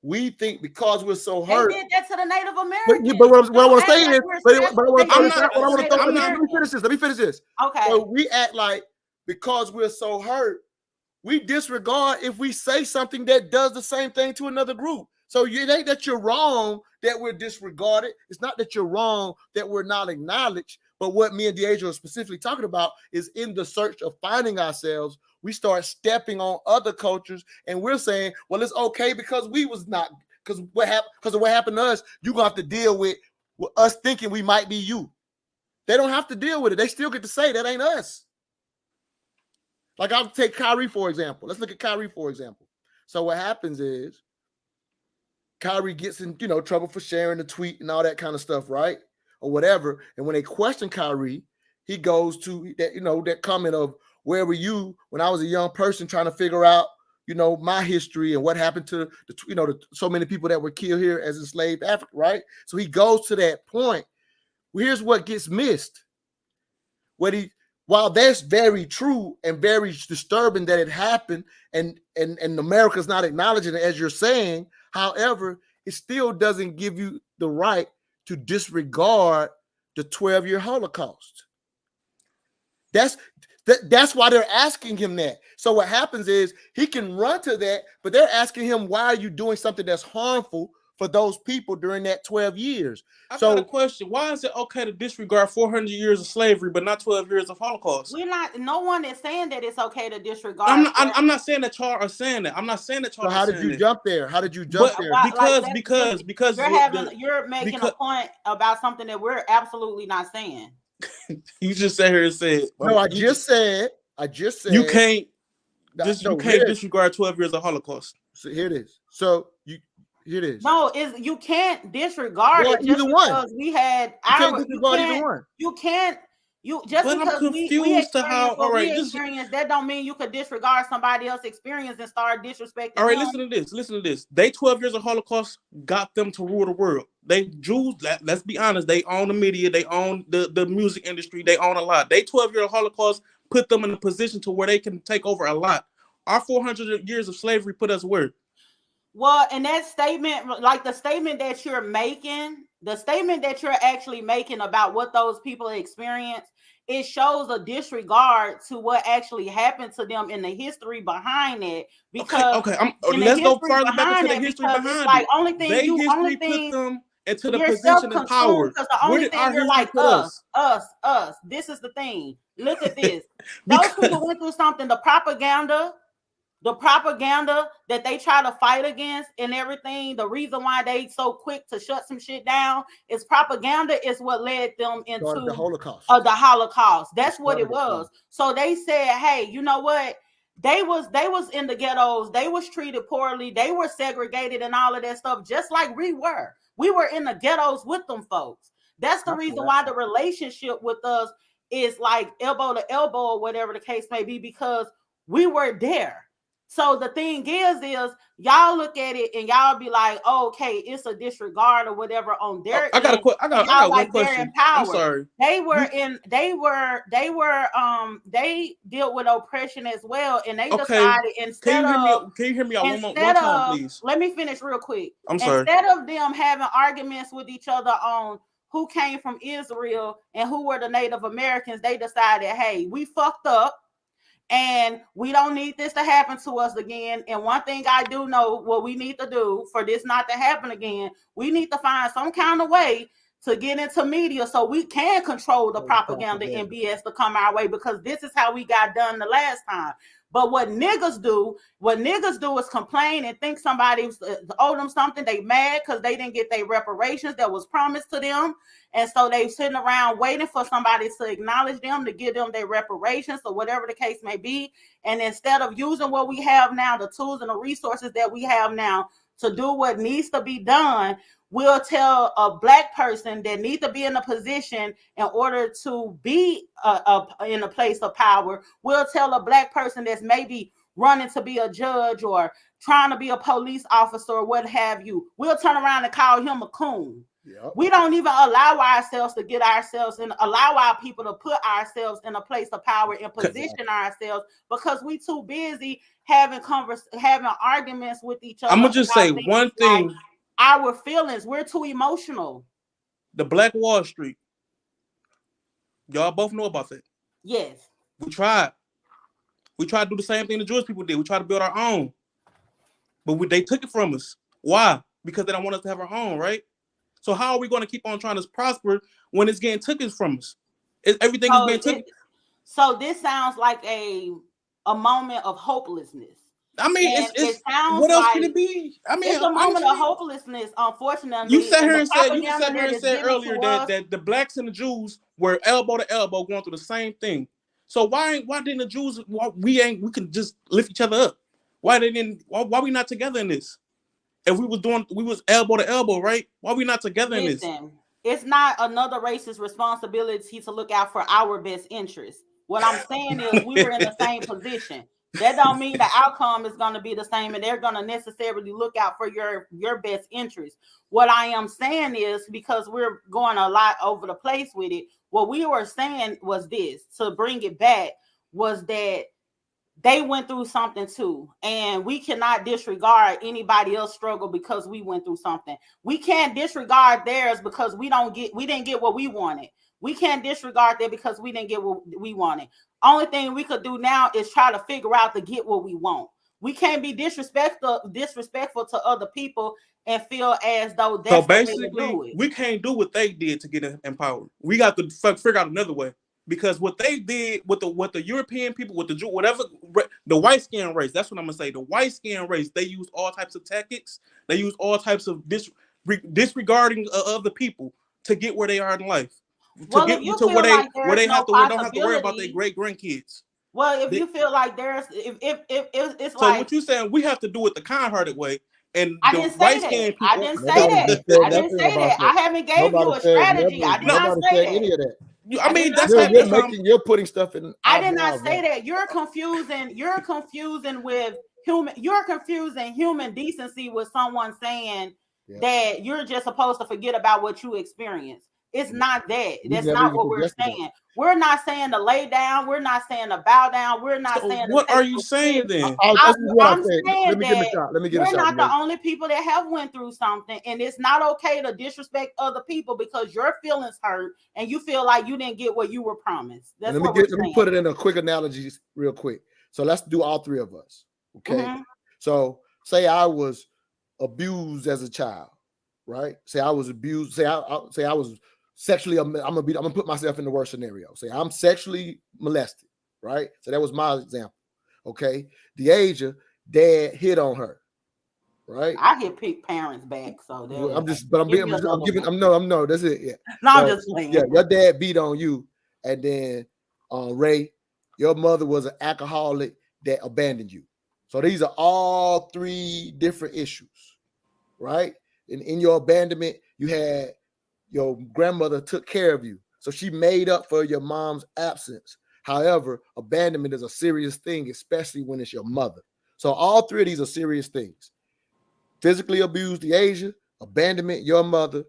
we think because we're so They hurt. did that to the Native But Americans. what I Don't want to act say like is, we're but special. what I They want did to that to the Native let me Americans. finish this. Let me finish this. Okay. So we act like because we're so hurt, we disregard if we say something that does the same thing to another group. So it ain't that you're wrong that we're disregarded. It's not that you're wrong that we're not acknowledged. But what me and Deidre are specifically talking about is in the search of finding ourselves, we start stepping on other cultures, and we're saying, well, it's okay because we was not, because of what happened to us, you're gonna have to deal with us thinking we might be you. They don't have to deal with it. They still get to say that ain't us. Like I'll take Kyrie, for example. Let's look at Kyrie, for example. So what happens is Kyrie gets in, trouble for sharing the tweet and all that kind of stuff, right? Or whatever. And when they question Kyrie, he goes to that, that comment of, where were you when I was a young person trying to figure out, my history and what happened to so many people that were killed here as enslaved Africa, right? So he goes to that point. Well, here's what gets missed. While that's very true and very disturbing that it happened, and America's not acknowledging it as you're saying, however, it still doesn't give you the right to disregard the 12-year Holocaust. That's why they're asking him that. So what happens is he can run to that, but they're asking him, why are you doing something that's harmful for those people during that 12 years? I got a question. Why is it okay to disregard 400 years of slavery, but not 12 years of Holocaust? No one is saying that it's okay to disregard. I'm not saying that y'all are saying that. I'm not saying that y'all are saying that. So how did you jump there? How did you jump there? Because you're making a point about something that we're absolutely not saying. You just sat here and said. No, I just said. You can't. You can't disregard 12 years of Holocaust. So here it is. Here it is. No, you can't disregard it just because we had our. You can't disregard either one. You can't. But I'm confused to how. All right, that don't mean you could disregard somebody else's experience and start disrespecting. All right, listen to this. They 12 years of Holocaust got them to rule the world. They Jews. Let's be honest. They own the media. They own the music industry. They own a lot. They 12 years of Holocaust put them in a position to where they can take over a lot. Our 400 years of slavery put us where? Well, and that statement, like the statement that you're making, the statement that you're actually making about what those people experienced, it shows a disregard to what actually happened to them in the history behind it. Because let's go further back into the history behind it. Like only thing put them into the position of power. Because the only thing you're like us. This is the thing. Look at this. Those people went through something. The propaganda that they try to fight against and everything, the reason why they so quick to shut some shit down is propaganda is what led them into the Holocaust. The Holocaust. That's what it was. So they said, hey, you know what? They was in the ghettos. They was treated poorly. They were segregated and all of that stuff, just like we were. We were in the ghettos with them folks. That's the reason why the relationship with us is like elbow to elbow or whatever the case may be, because we were there. So the thing is y'all look at it and y'all be like, oh, okay, it's a disregard or whatever on their I got one question. I'm sorry. They dealt with oppression as well, and they decided can you hear me out one time, please? Let me finish real quick. I'm sorry. Instead of them having arguments with each other on who came from Israel and who were the Native Americans, they decided, hey, we fucked up. And we don't need this to happen to us again. And one thing I do know what we need to do for this not to happen again, we need to find some kind of way to get into media so we can control the propaganda and BS to come our way, because this is how we got done the last time. But what niggas do is complain and think somebody owed them something. They mad because they didn't get their reparations that was promised to them. And so they sitting around waiting for somebody to acknowledge them, to give them their reparations or whatever the case may be. And instead of using what we have now, the tools and the resources that we have now to do what needs to be done, we'll tell a black person that needs to be in a position in order to be in a place of power. We'll tell a black person that's maybe running to be a judge or trying to be a police officer or what have you, we'll turn around and call him a coon. Yep. We don't even allow ourselves to get ourselves and allow our people to put ourselves in a place of power and position ourselves because we too busy having arguments with each I'm other gonna just about say things one like thing: our feelings. We're too emotional. the Black Wall Street. Y'all both know about that. Yes. We tried. We tried to do the same thing the Jewish people did. We tried to build our own, but they took it from us. Why? Because they don't want us to have our own, right? So how are we going to keep on trying to prosper when it's getting taken from us? Everything is being taken. So this sounds like a moment of hopelessness. I mean, And it it's sounds what else can like it be? I mean, it's a moment of honestly, hopelessness, you unfortunately, sat and here the and said propaganda that is given earlier to that us. that the blacks and the Jews were elbow to elbow going through the same thing. So why didn't the Jews? We can just lift each other up? Why we not together in this? If we was elbow to elbow, right? Why we not together in this? Listen, it's not another race's responsibility to look out for our best interests. What I'm saying is we were in the same position. That don't mean the outcome is going to be the same and they're going to necessarily look out for your best interest. What I am saying is, because we're going a lot over the place with it, what we were saying was this, to bring it back, was that they went through something too, and we cannot disregard anybody else's struggle because we went through something. We can't disregard theirs because we didn't get what we wanted. We can't disregard that because we didn't get what we wanted. Only thing we could do now is try to figure out to get what we want. We can't be disrespectful to other people and feel as though So that's the way to basically, do it. we can't do what they did to get empowered. We got to figure out another way, because what they did with the European people, with the Jew, whatever, the white skin race. That's what I'm gonna say. The white skin race. They used all types of tactics. They used all types of disregarding of the people to get where they are in life. To Well, if get you to feel like where there's they no have to where they don't have to worry about their possibility, great grandkids. well, if They, you feel like there's, if it's so like, what you saying? We have to do it the kind-hearted way, and I the didn't say white that. skin I people. didn't say Nobody that. just said I didn't nothing say about that. that. I haven't gave Nobody you a said strategy. never. I did not Nobody say said that. any of that. I I did mean, not that's say that. You're putting stuff in I our did not mouths say now. that. You're confusing human decency with someone saying Yeah. that you're just supposed to forget about what you experienced. It's not that. We That's never not even what we're suggested that. saying. We're not saying to lay down. We're not saying to bow down. We're not so. saying to What take are you the stick. saying then? This is what I I'm said. Let saying me give a that shot. Let me get a we're shot. not the only people that have went through something, and it's not okay to disrespect other people because your feelings hurt and you feel like you didn't get what you were promised. And That's what we're let me saying. put it in a quick analogy real quick. So let's do all three of us. Okay. Mm-hmm. So say I was abused as a child, right? Say I was abused. Say I was sexually. I'm gonna put myself in the worst scenario. Say I'm sexually molested, right? So that was my example. Okay. The age of dad hit on her, right? I get parents back, so there Well, we I'm go. just, but I'm Give being, me another one. I'm no, that's it. Yeah. No, I'm So just playing. yeah, your dad beat on you, and then Ray, your mother was an alcoholic that abandoned you. So these are all three different issues, right? In your abandonment, you had your grandmother took care of you, so she made up for your mom's absence. However, abandonment is a serious thing, especially when it's your mother. So all three of these are serious things: physically abused the Asia, abandonment, your mother,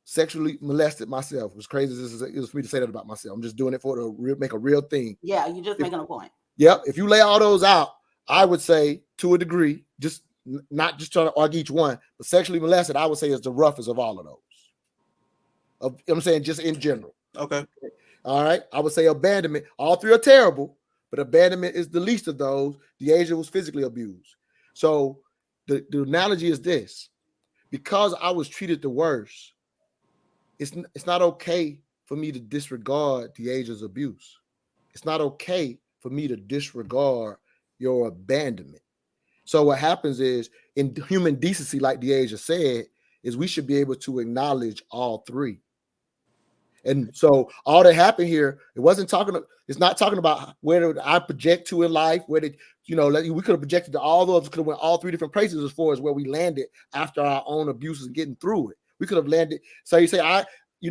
sexually molested myself. It was crazy as it is for me to say that about myself. I'm just doing it for to make a real thing. Yeah, you're just making a point. Yep. If you lay all those out, I would say to a degree, just not just trying to argue each one, but sexually molested, I would say is the roughest of all of those. I'm saying just in general. Okay. All right. I would say abandonment. All three are terrible, but abandonment is the least of those. The Asia was physically abused. So the analogy is this: because I was treated the worst, it's not okay for me to disregard the Asia's abuse. It's not okay for me to disregard your abandonment. So what happens is, in human decency, like Deasia said, is we should be able to acknowledge all three. And so all that happened here, it's not talking about where I project to in life, where did, we could have projected to all those, could have went all three different places as far as where we landed after our own abuses and getting through it. We could have landed. So you say,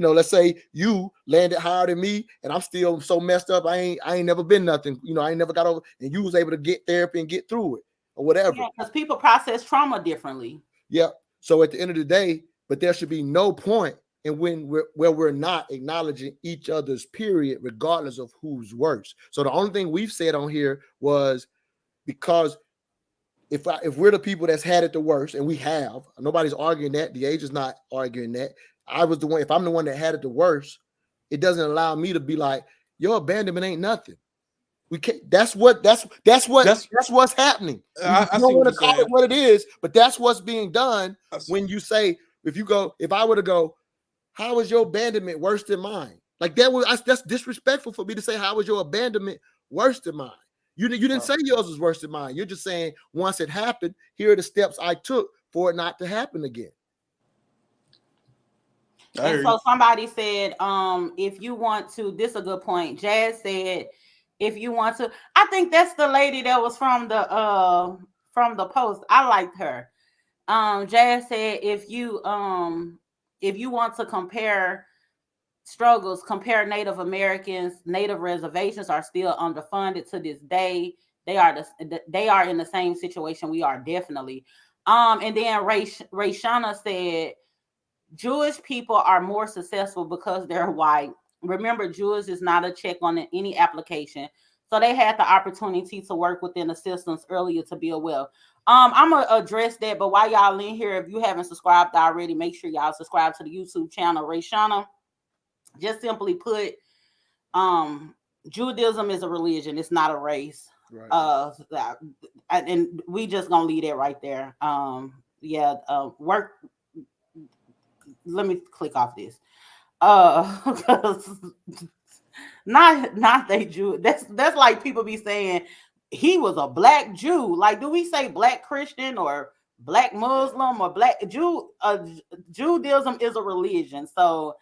let's say you landed higher than me, and I'm still so messed up. I ain't never been nothing. I ain't never got over, and you was able to get therapy and get through it or whatever. Yeah, because people process trauma differently. Yeah. So at the end of the day, but there should be no point in where we're not acknowledging each other's period, regardless of who's worse. So the only thing we've said on here was because if we're the people that's had it the worst, and we have, nobody's arguing that. The age is not arguing that. I was the one. If I'm the one that had it the worst, it doesn't allow me to be like, your abandonment ain't nothing. We can't. That's what's happening. We I don't see what want you're to call it saying. what it is, but that's what's being done I see. when you say, if I were to go, how is your abandonment worse than mine? Like that's disrespectful for me to say, how is your abandonment worse than mine? You didn't say yours was worse than mine. You're just saying once it happened, here are the steps I took for it not to happen again. I And hear you. so somebody said, if you want to, this is a good point. Jazz said, if you want to, I think that's the lady that was from the post. I liked her. Jazz said, if you want to compare struggles, compare Native Americans, Native reservations are still underfunded to this day. They are in the same situation we are, definitely. And then Rayshana said Jewish people are more successful because they're white. Remember, Jewish is not a check on any application. So they had the opportunity to work within the systems earlier to build wealth. I'm gonna address that, but while y'all in here, if you haven't subscribed already, make sure y'all subscribe to the YouTube channel. Rayshana, just simply put, um, Judaism is a religion, it's not a race. Right. And we just gonna leave that right there. Yeah, work. Let me click off this. Because not they Jew. That's like people be saying he was a black Jew. Like, do we say black Christian or black Muslim or black Jew? Judaism is a religion, so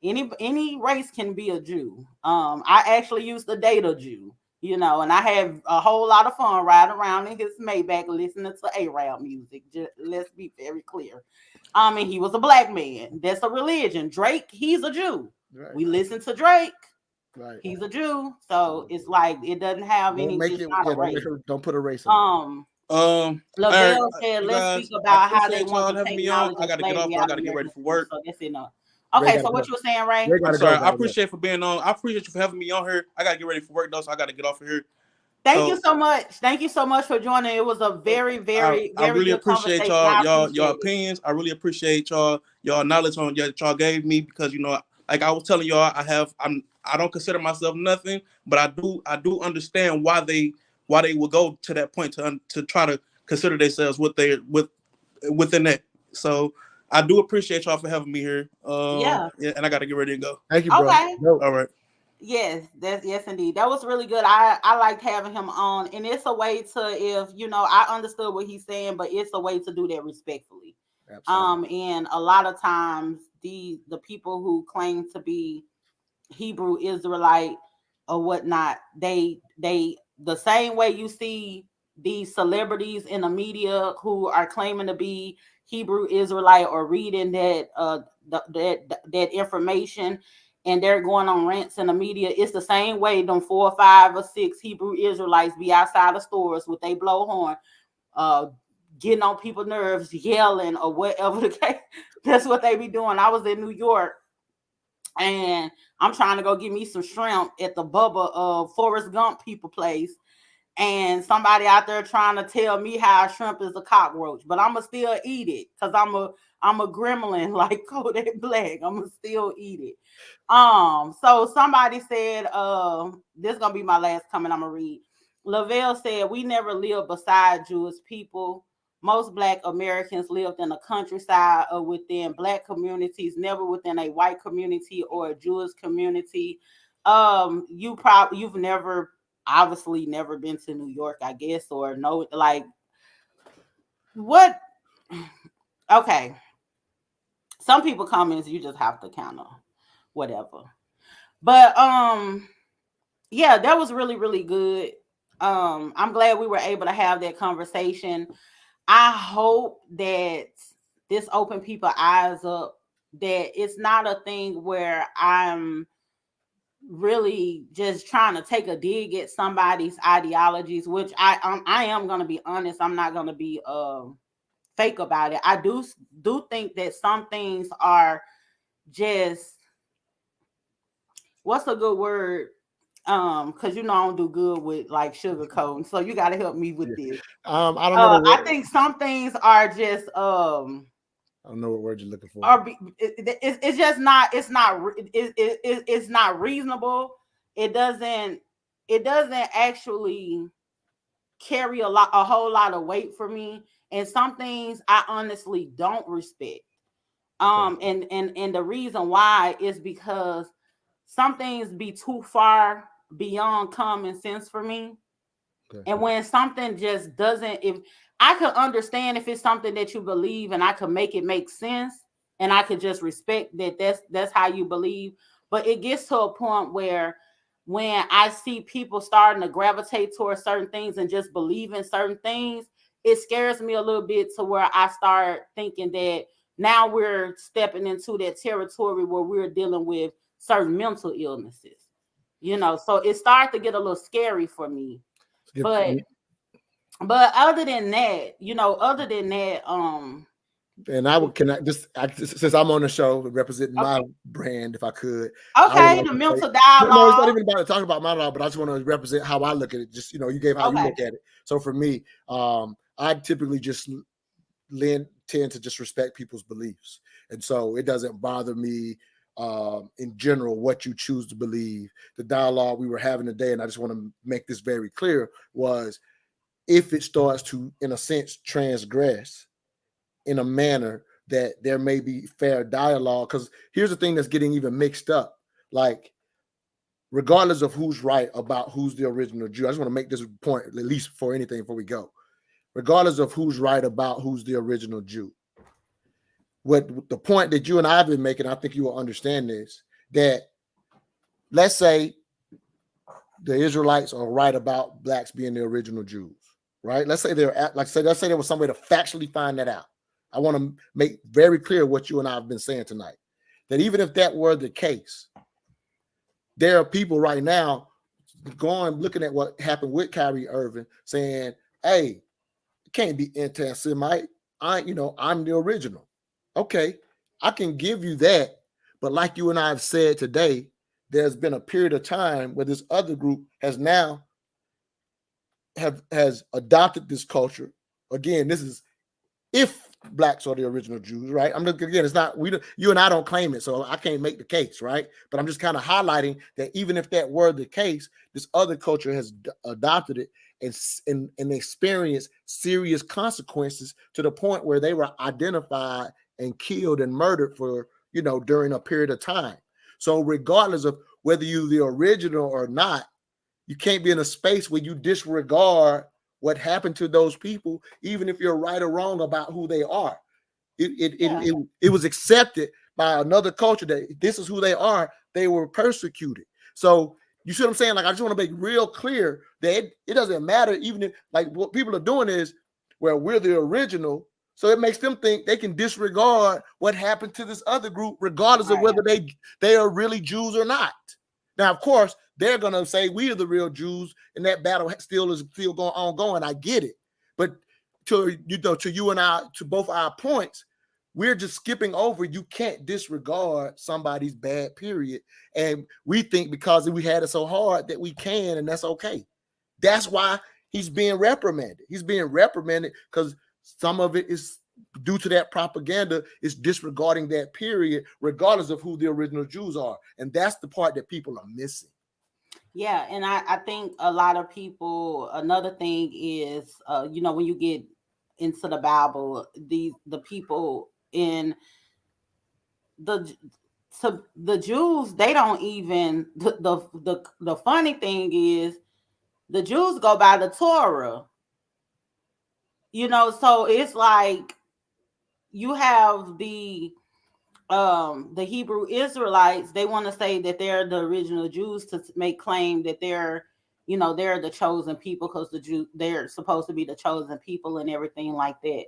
any race can be a Jew. I actually used to date a Jew, and I have a whole lot of fun riding around in his Maybach listening to Arab music. Just, let's be very clear. And he was a black man. That's a religion. Drake, he's a Jew. Right. We listen to Drake. Right. He's a Jew. So it's like it doesn't have Don't any, make it's it. not a Yeah. Don't race. make her. Don't put a race on All right, Lavelle said, you let's speak guys. I about how they appreciate want y'all to having take me on. knowledge I of got to get off. slavery I out got of to get ready American for schools. work. So that's enough. it. Ray Okay, gotta so go. what you were saying, Ray? Ray I'm gotta go. sorry. I Gotta go. appreciate for being on. I appreciate you for having me on here. I got to get ready for work though, so I got to get off of here. Thank you So so much. Thank you so much for joining. It was a very, very, I very really good appreciate conversation. I y'all appreciate it. opinions. I really appreciate y'all knowledge on y'all gave me because like I was telling y'all, I don't consider myself nothing, but I do understand why they will go to that point to try to consider themselves within that. So I do appreciate y'all for having me here. Yeah. Yeah, and I got to get ready to go. Thank you, bro. Okay. No. All right. Yes, yes indeed. That was really good. I liked having him on, and it's a way to, if I understood what he's saying, but it's a way to do that respectfully. Absolutely. And a lot of times the people who claim to be Hebrew Israelite or whatnot, they the same way you see these celebrities in the media who are claiming to be Hebrew Israelite or reading that information, and they're going on rants in the media. It's the same way them 4 or 5 or 6 Hebrew Israelites be outside of stores with they blowhorn, uh, getting on people's nerves, yelling or whatever the case. That's what they be doing. I was in New York and I'm trying to go get me some shrimp at the Bubba Forrest Gump people place, and somebody out there trying to tell me how shrimp is a cockroach, but I'ma still eat it because I'm a gremlin like Kodak Black. I'ma still eat it. So somebody said, this is gonna be my last comment I'm gonna read. Lavelle said, we never lived beside Jewish people. Most Black Americans lived in the countryside or within Black communities, never within a white community or a Jewish community. You've never, obviously never been to New York, I guess, or no, like what? Okay, some people comments you just have to kind of whatever, but yeah, that was really, really good. I'm glad we were able to have that conversation. I hope that this opened people's eyes up that it's not a thing where I'm really just trying to take a dig at somebody's ideologies, which I am going to be honest, I'm not going to be fake about it. I do think that some things are just, what's a good word, because you know I don't do good with like sugarcoating, so you got to help me with Yeah. this. I don't know what I word. think some things are just I don't know what word you're looking for. it's just not, it's not reasonable. It doesn't, it doesn't actually carry a whole lot of weight for me, and some things I honestly don't respect. Okay. And the reason why is because some things be too far beyond common sense for me. Okay. And when something just doesn't, if I could understand if it's something that you believe and I could make it make sense, and I could just respect that that's how you believe. But it gets to a point where when I see people starting to gravitate towards certain things and just believe in certain things, it scares me a little bit to where I start thinking that now we're stepping into that territory where we're dealing with certain mental illnesses. So it started to get a little scary for me. But other than that, and I would can I just since I'm on the show representing my brand, if I could, I would okay, like the to say mental no, it's not dialogue. even about talking about my law, but I just want to represent how I look at it. Just you gave how you Okay. look at it. So for me, I typically just tend to just respect people's beliefs, and so it doesn't bother me. In general, what you choose to believe, the dialogue we were having today, and I just want to make this very clear, was if it starts to, in a sense, transgress in a manner that there may be fair dialogue. Because here's the thing that's getting even mixed up. Like, regardless of who's right about who's the original Jew, I just want to make this point, at least for anything before we go. Regardless of who's right about who's the original Jew, what the point that you and I have been making, I think you will understand this, that let's say the Israelites are right about blacks being the original Jews, right? Let's say let's say there was some way to factually find that out. I want to make very clear what you and I have been saying tonight. That even if that were the case, there are people right now going looking at what happened with Kyrie Irving, saying, "Hey, it can't be anti-Semite. I'm the original." Okay, I can give you that, but like you and I have said today, there's been a period of time where this other group has adopted this culture. Again, this is if blacks are the original Jews, right? I'm just, again, it's not you and I don't claim it, so I can't make the case, right? But I'm just kind of highlighting that even if that were the case, this other culture has adopted it and experienced serious consequences to the point where they were identified and killed and murdered for during a period of time. So regardless of whether you're the original or not, you can't be in a space where you disregard what happened to those people, even if you're right or wrong about who they are. Yeah. It was accepted by another culture that this is who they are. They were persecuted. So you see what I'm saying? Like, I just want to make real clear that it doesn't matter, even if like what people are doing is where we're the original. So it makes them think they can disregard what happened to this other group, regardless of Right. whether they are really Jews or not. Now, of course, they're gonna say we are the real Jews, and that battle still going ongoing. I get it, but to you and I, to both our points, we're just skipping over. You can't disregard somebody's bad period, and we think because we had it so hard that we can, and that's okay. That's why he's being reprimanded. He's being reprimanded because some of it is due to that propaganda, is disregarding that period, regardless of who the original Jews are. And that's the part that people are missing. Yeah, and I think a lot of people, another thing is, when you get into the Bible, the people in the the Jews, they don't even the funny thing is the Jews go by the Torah. So it's like you have the Hebrew Israelites, they want to say that they're the original Jews to make claim that they're the chosen people because they're supposed to be the chosen people and everything like that.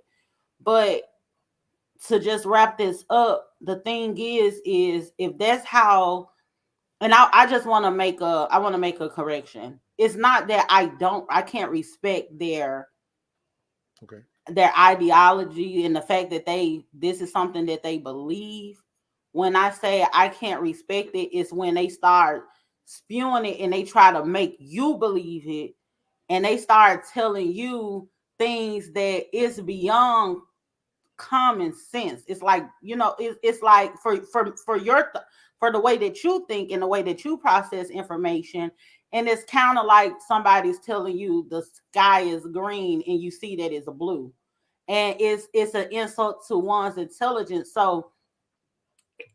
But to just wrap this up, the thing is if that's how, and I just want to make a, I want to make a correction. It's not that I can't respect Okay. their ideology and the fact that this is something that they believe. When I say I can't respect it, it's when they start spewing it and they try to make you believe it, and they start telling you things that is beyond common sense. It's like, it's like for for the way that you think and the way that you process information, and it's kind of like somebody's telling you the sky is green and you see that it's blue, and it's an insult to one's intelligence. So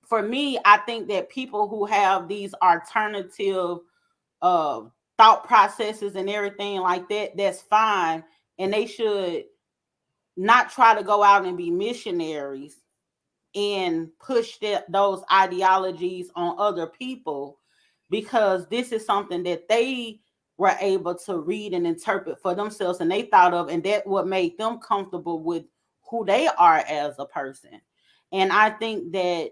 for me, I think that people who have these alternative uh thought processes and everything like that, that's fine, and they should not try to go out and be missionaries and push those ideologies on other people, because this is something that they were able to read and interpret for themselves, and they thought of, and that what made them comfortable with who they are as a person. And I think that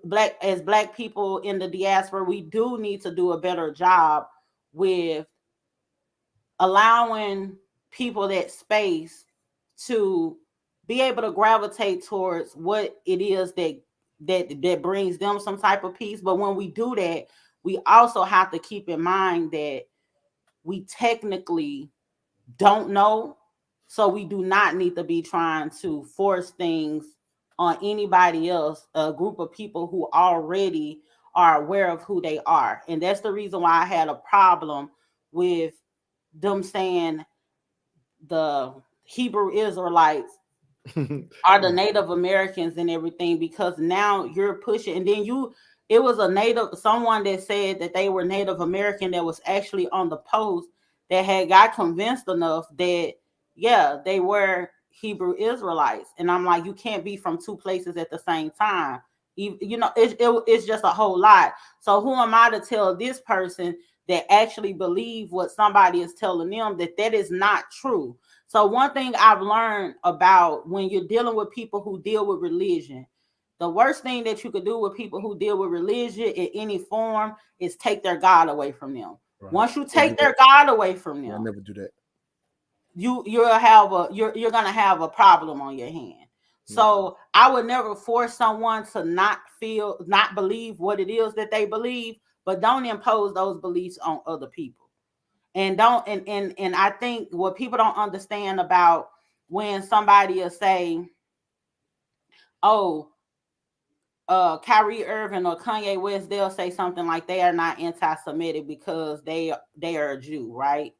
black people in the diaspora, we do need to do a better job with allowing people that space to be able to gravitate towards what it is that brings them some type of peace. But when we do that, we also have to keep in mind that we technically don't know, so we do not need to be trying to force things on anybody else, a group of people who already are aware of who they are. And that's the reason why I had a problem with them saying the Hebrew Israelites are the Native Americans and everything, because now you're pushing, and then it was someone that said that they were Native American that was actually on the post, that had got convinced enough that yeah, they were Hebrew Israelites. And I'm like, you can't be from two places at the same time. It's just a whole lot. So who am I to tell this person that actually believe what somebody is telling them, that is not true? So one thing I've learned about when you're dealing with people who deal with religion, the worst thing that you could do with people who deal with religion in any form is take their God away from them. Right. Once you Don't do take that. their God away from Yeah, I them, never do that. you're gonna have a problem on your hand. Yeah. So I would never force someone to not believe what it is that they believe, but don't impose those beliefs on other people. And don't and I think what people don't understand about, when somebody will say, oh, Kyrie Irving or Kanye West, they'll say something like they are not anti-Semitic because they are a Jew, right?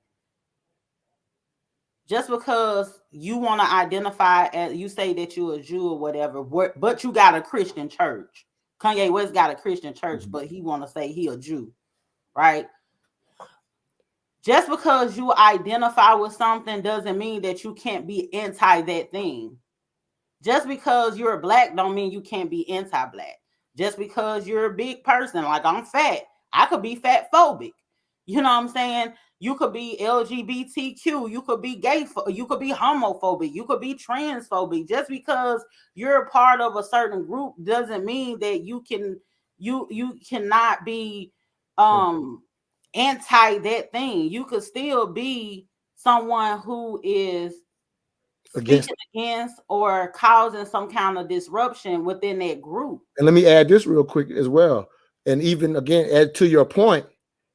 Just because you want to identify as, you say that you're a Jew or whatever, but you got a Christian church. Kanye West got a Christian church, Mhm. but he want to say he a Jew, right? Just because you identify with something doesn't mean that you can't be anti that thing. Just because you're black don't mean you can't be anti-black. Just because you're a big person, like I'm fat, I could be fat phobic. You know what I'm saying? You could be LGBTQ, you could be gay, you could be homophobic, you could be transphobic. Just because you're a part of a certain group doesn't mean that you cannot be um anti that thing. You could still be someone who is Against. speaking against or causing some kind of disruption within that group. And let me add this real quick as well. And even again, add to your point,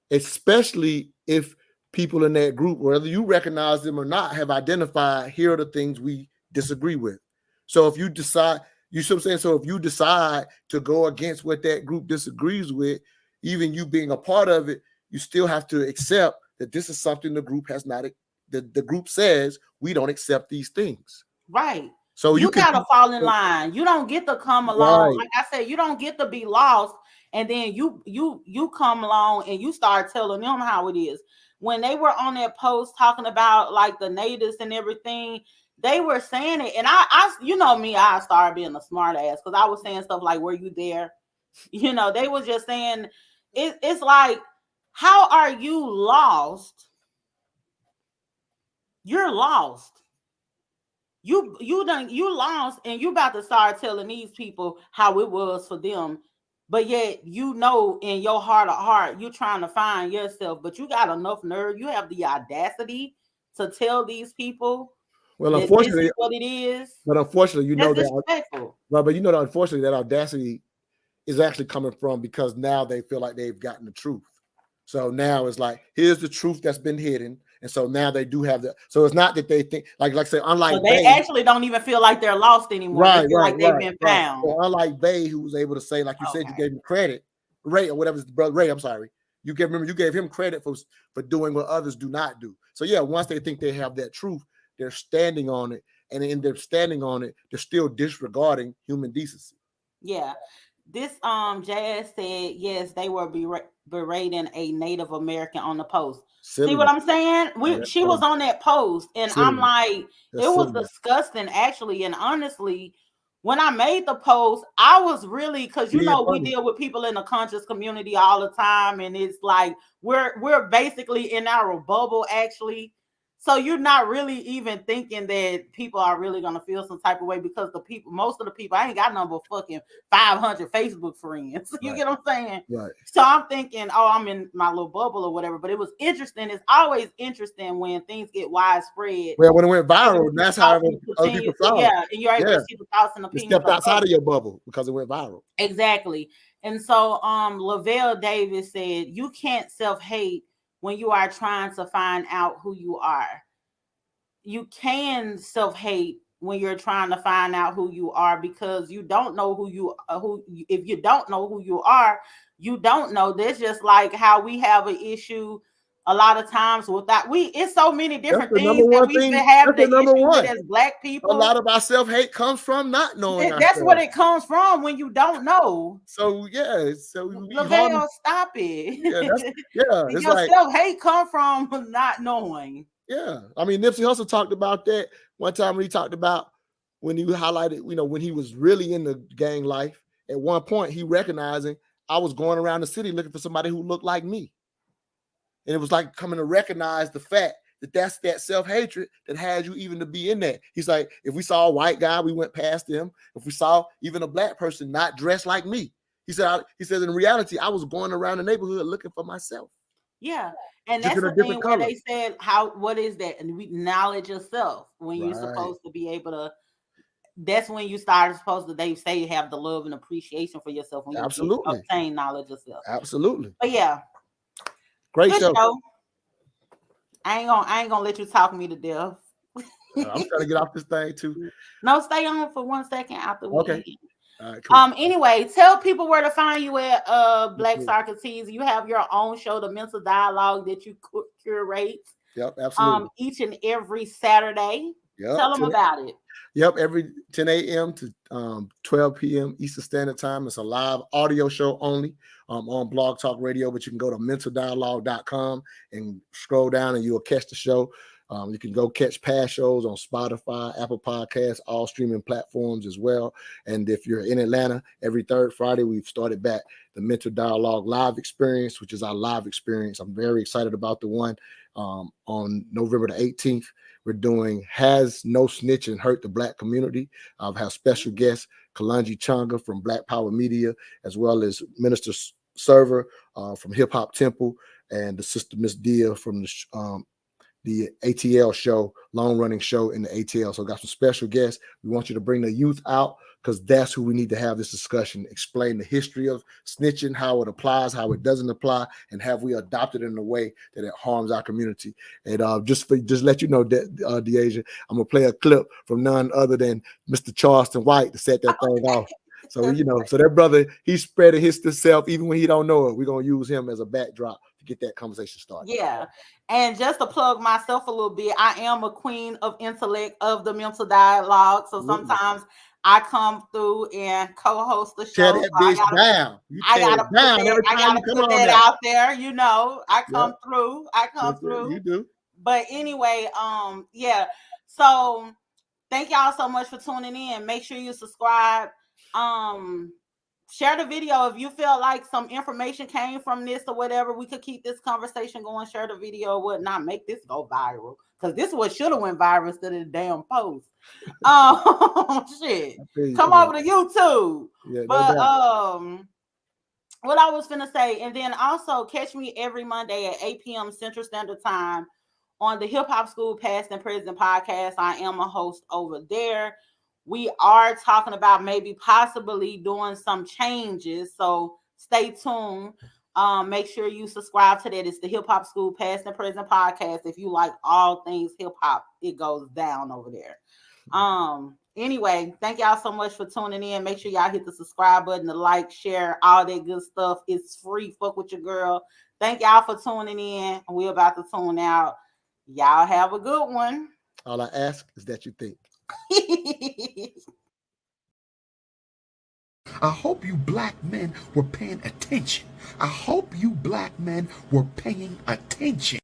especially if people in that group, whether you recognize them or not, have identified here are the things we disagree with. So if you decide, you see what I'm saying? So if you decide to go against what that group disagrees with, even you being a part of it, you still have to accept that this is something the group has not, the group says we don't accept these things. Right. So you You could gotta be fall in line. You don't get to come along. right. Like I said, you don't get to be lost, and then you come along and you start telling them how it is. When they were on that post talking about like the natives and everything, they were saying it, and I you know me, I started being a smart ass because I was saying stuff like, "Were you there?" They was just saying it's like, how are you lost? You're lost. you lost, and you about to start telling these people how it was for them, but yet in your heart of heart you're trying to find yourself, but you got enough nerve, you have the audacity to tell these people Well, that this is unfortunately, what it is. you That's know that. disrespectful. Well, but you know that unfortunately that audacity is actually coming from because now they feel like they've gotten the truth. So now it's like, here's the truth that's been hidden. And so now they do have the, so it's not that they think, like I say, So unlike they Bay, actually don't even feel like they're lost anymore. They right, feel right, like they've right, been right. found. So unlike Bay, who was able to say, like you said, you Okay. gave him credit, Ray, or whatever, brother Ray, I'm sorry. You gave him credit for doing what others do not do. So yeah, once they think they have that truth, they're standing on it. And in their standing on it, they're still disregarding human decency. Yeah. This Jazz said yes, they were berating a Native American on the post. See what Silliness. I'm saying? Yeah, She that's was on that post, and I'm silliness. like, it That's was silliness. disgusting actually. And honestly, when I made the post, I was really, because Being we funny. deal with people in the conscious community all the time, and it's like we're basically in our bubble actually. So you're not really even thinking that people are really gonna feel some type of way, because most of the people, I ain't got number fucking 500 Facebook friends. You Right. get what I'm saying? Right. So I'm thinking, oh, I'm in my little bubble or whatever. But it was interesting. It's always interesting when things get widespread. Well, when it went You're able viral, to and see the that's how thoughts and other people continue, saw it. yeah, and you're able Yeah. to see the thoughts and It opinions stepped of outside others. of your bubble because it went viral. Exactly. And so Lavelle Davis said, you can't self-hate when you are trying to find out who you are. You can self-hate when you're trying to find out who you are, because you don't know if you don't know who you are, you don't know. There's just like how we have an issue a lot of times with that. It's so many That's different the number things that one we thing. have That's the the number issue with one. as Black A people. lot of our self-hate comes from not knowing That's what ourselves. it comes from when you don't know. So yeah, so we harm. Lavelle, stop Yeah, that's it. yeah. It's Your like self-hate come from not knowing. yeah. I mean, Nipsey Hussle talked about that one time when he talked about when he highlighted, when he was really in the gang life. At one point, he recognizing I was going around the city looking for somebody who looked like me. And it was like coming to recognize the fact that that's that self-hatred that has you even to be in that. He's like, if we saw a white guy, we went past him. If we saw even a Black person not dressed like me, he says, in reality, I was going around the neighborhood looking for myself. Yeah. And Just that's in a the different thing where color. they said, what is that? And we acknowledge yourself when you're Right. supposed to be able to. That's when you start supposed to, they say, have the love and appreciation for yourself when you Absolutely. obtain knowledge of self. Absolutely. But yeah, Great good show. show. I ain't gonna let you talk me to death. I'm trying to get off this thing too. No, stay on for 1 second after we Okay. end. All right, cool. Anyway, tell people where to find you at Black Cherokees. You have your own show, The Mental Dialogue, that you curate Yep, absolutely. each and every Saturday. Yep. Tell them about it. Yep, every 10 a.m. to 12 p.m. Eastern Standard Time. It's a live audio show only on Blog Talk Radio, but you can go to mentaldialogue.com and scroll down and you'll catch the show. You can go catch past shows on Spotify, Apple Podcasts, all streaming platforms as well. And if you're in Atlanta, every third Friday, we've started back the Mental Dialogue live experience, which is our live experience. I'm very excited about the one on November the 18th. We're doing Has No Snitching Hurt the Black Community. I've had special guests, Kalonji Changa from Black Power Media, as well as Minister Server from Hip Hop Temple, and the sister Miss Dia from the ATL show, long running show in the ATL. So got some special guests. We want you to bring the youth out because that's who we need to have this discussion. Explain the history of snitching, how it applies, how it doesn't apply, and have we adopted it in a way that it harms our community. And just let you know that DeAsia, I'm gonna play a clip from none other than Mr. Charleston White to set that thing off. So so that brother, he's spreading his self even when he don't know it. We're gonna use him as a backdrop to get that conversation started. Yeah. And just to plug myself a little bit, I am a queen of intellect of the Mental Dialogue. So sometimes I come through and co-host the Tear show. that So bitch down. You tear it down every I time gotta you come put on that there. out there. I Yep. come through. I come That's it. through. You do. But anyway, yeah. So thank y'all so much for tuning in. Make sure you subscribe. share the video if you feel like some information came from this or whatever. We could keep this conversation going. Share the video or whatnot. Make this go viral because this is what should have went viral instead of the damn post. Shit. Come over to YouTube. Yeah, no But doubt. what I was gonna say, and then also catch me every Monday at 8 p.m. Central Standard Time on the Hip Hop School Past and Present podcast. I am a host over there. We are talking about maybe possibly doing some changes, so stay tuned. Make sure you subscribe to that. It's the Hip Hop School Past and Present podcast. If you like all things hip hop, it goes down over there. Anyway, thank y'all so much for tuning in. Make sure y'all hit the subscribe button, the like, share, all that good stuff. It's free. Fuck with your girl. Thank y'all for tuning in. We're about to tune out. Y'all have a good one. All I ask is that you think. I hope you black men were paying attention. I hope you black men were paying attention.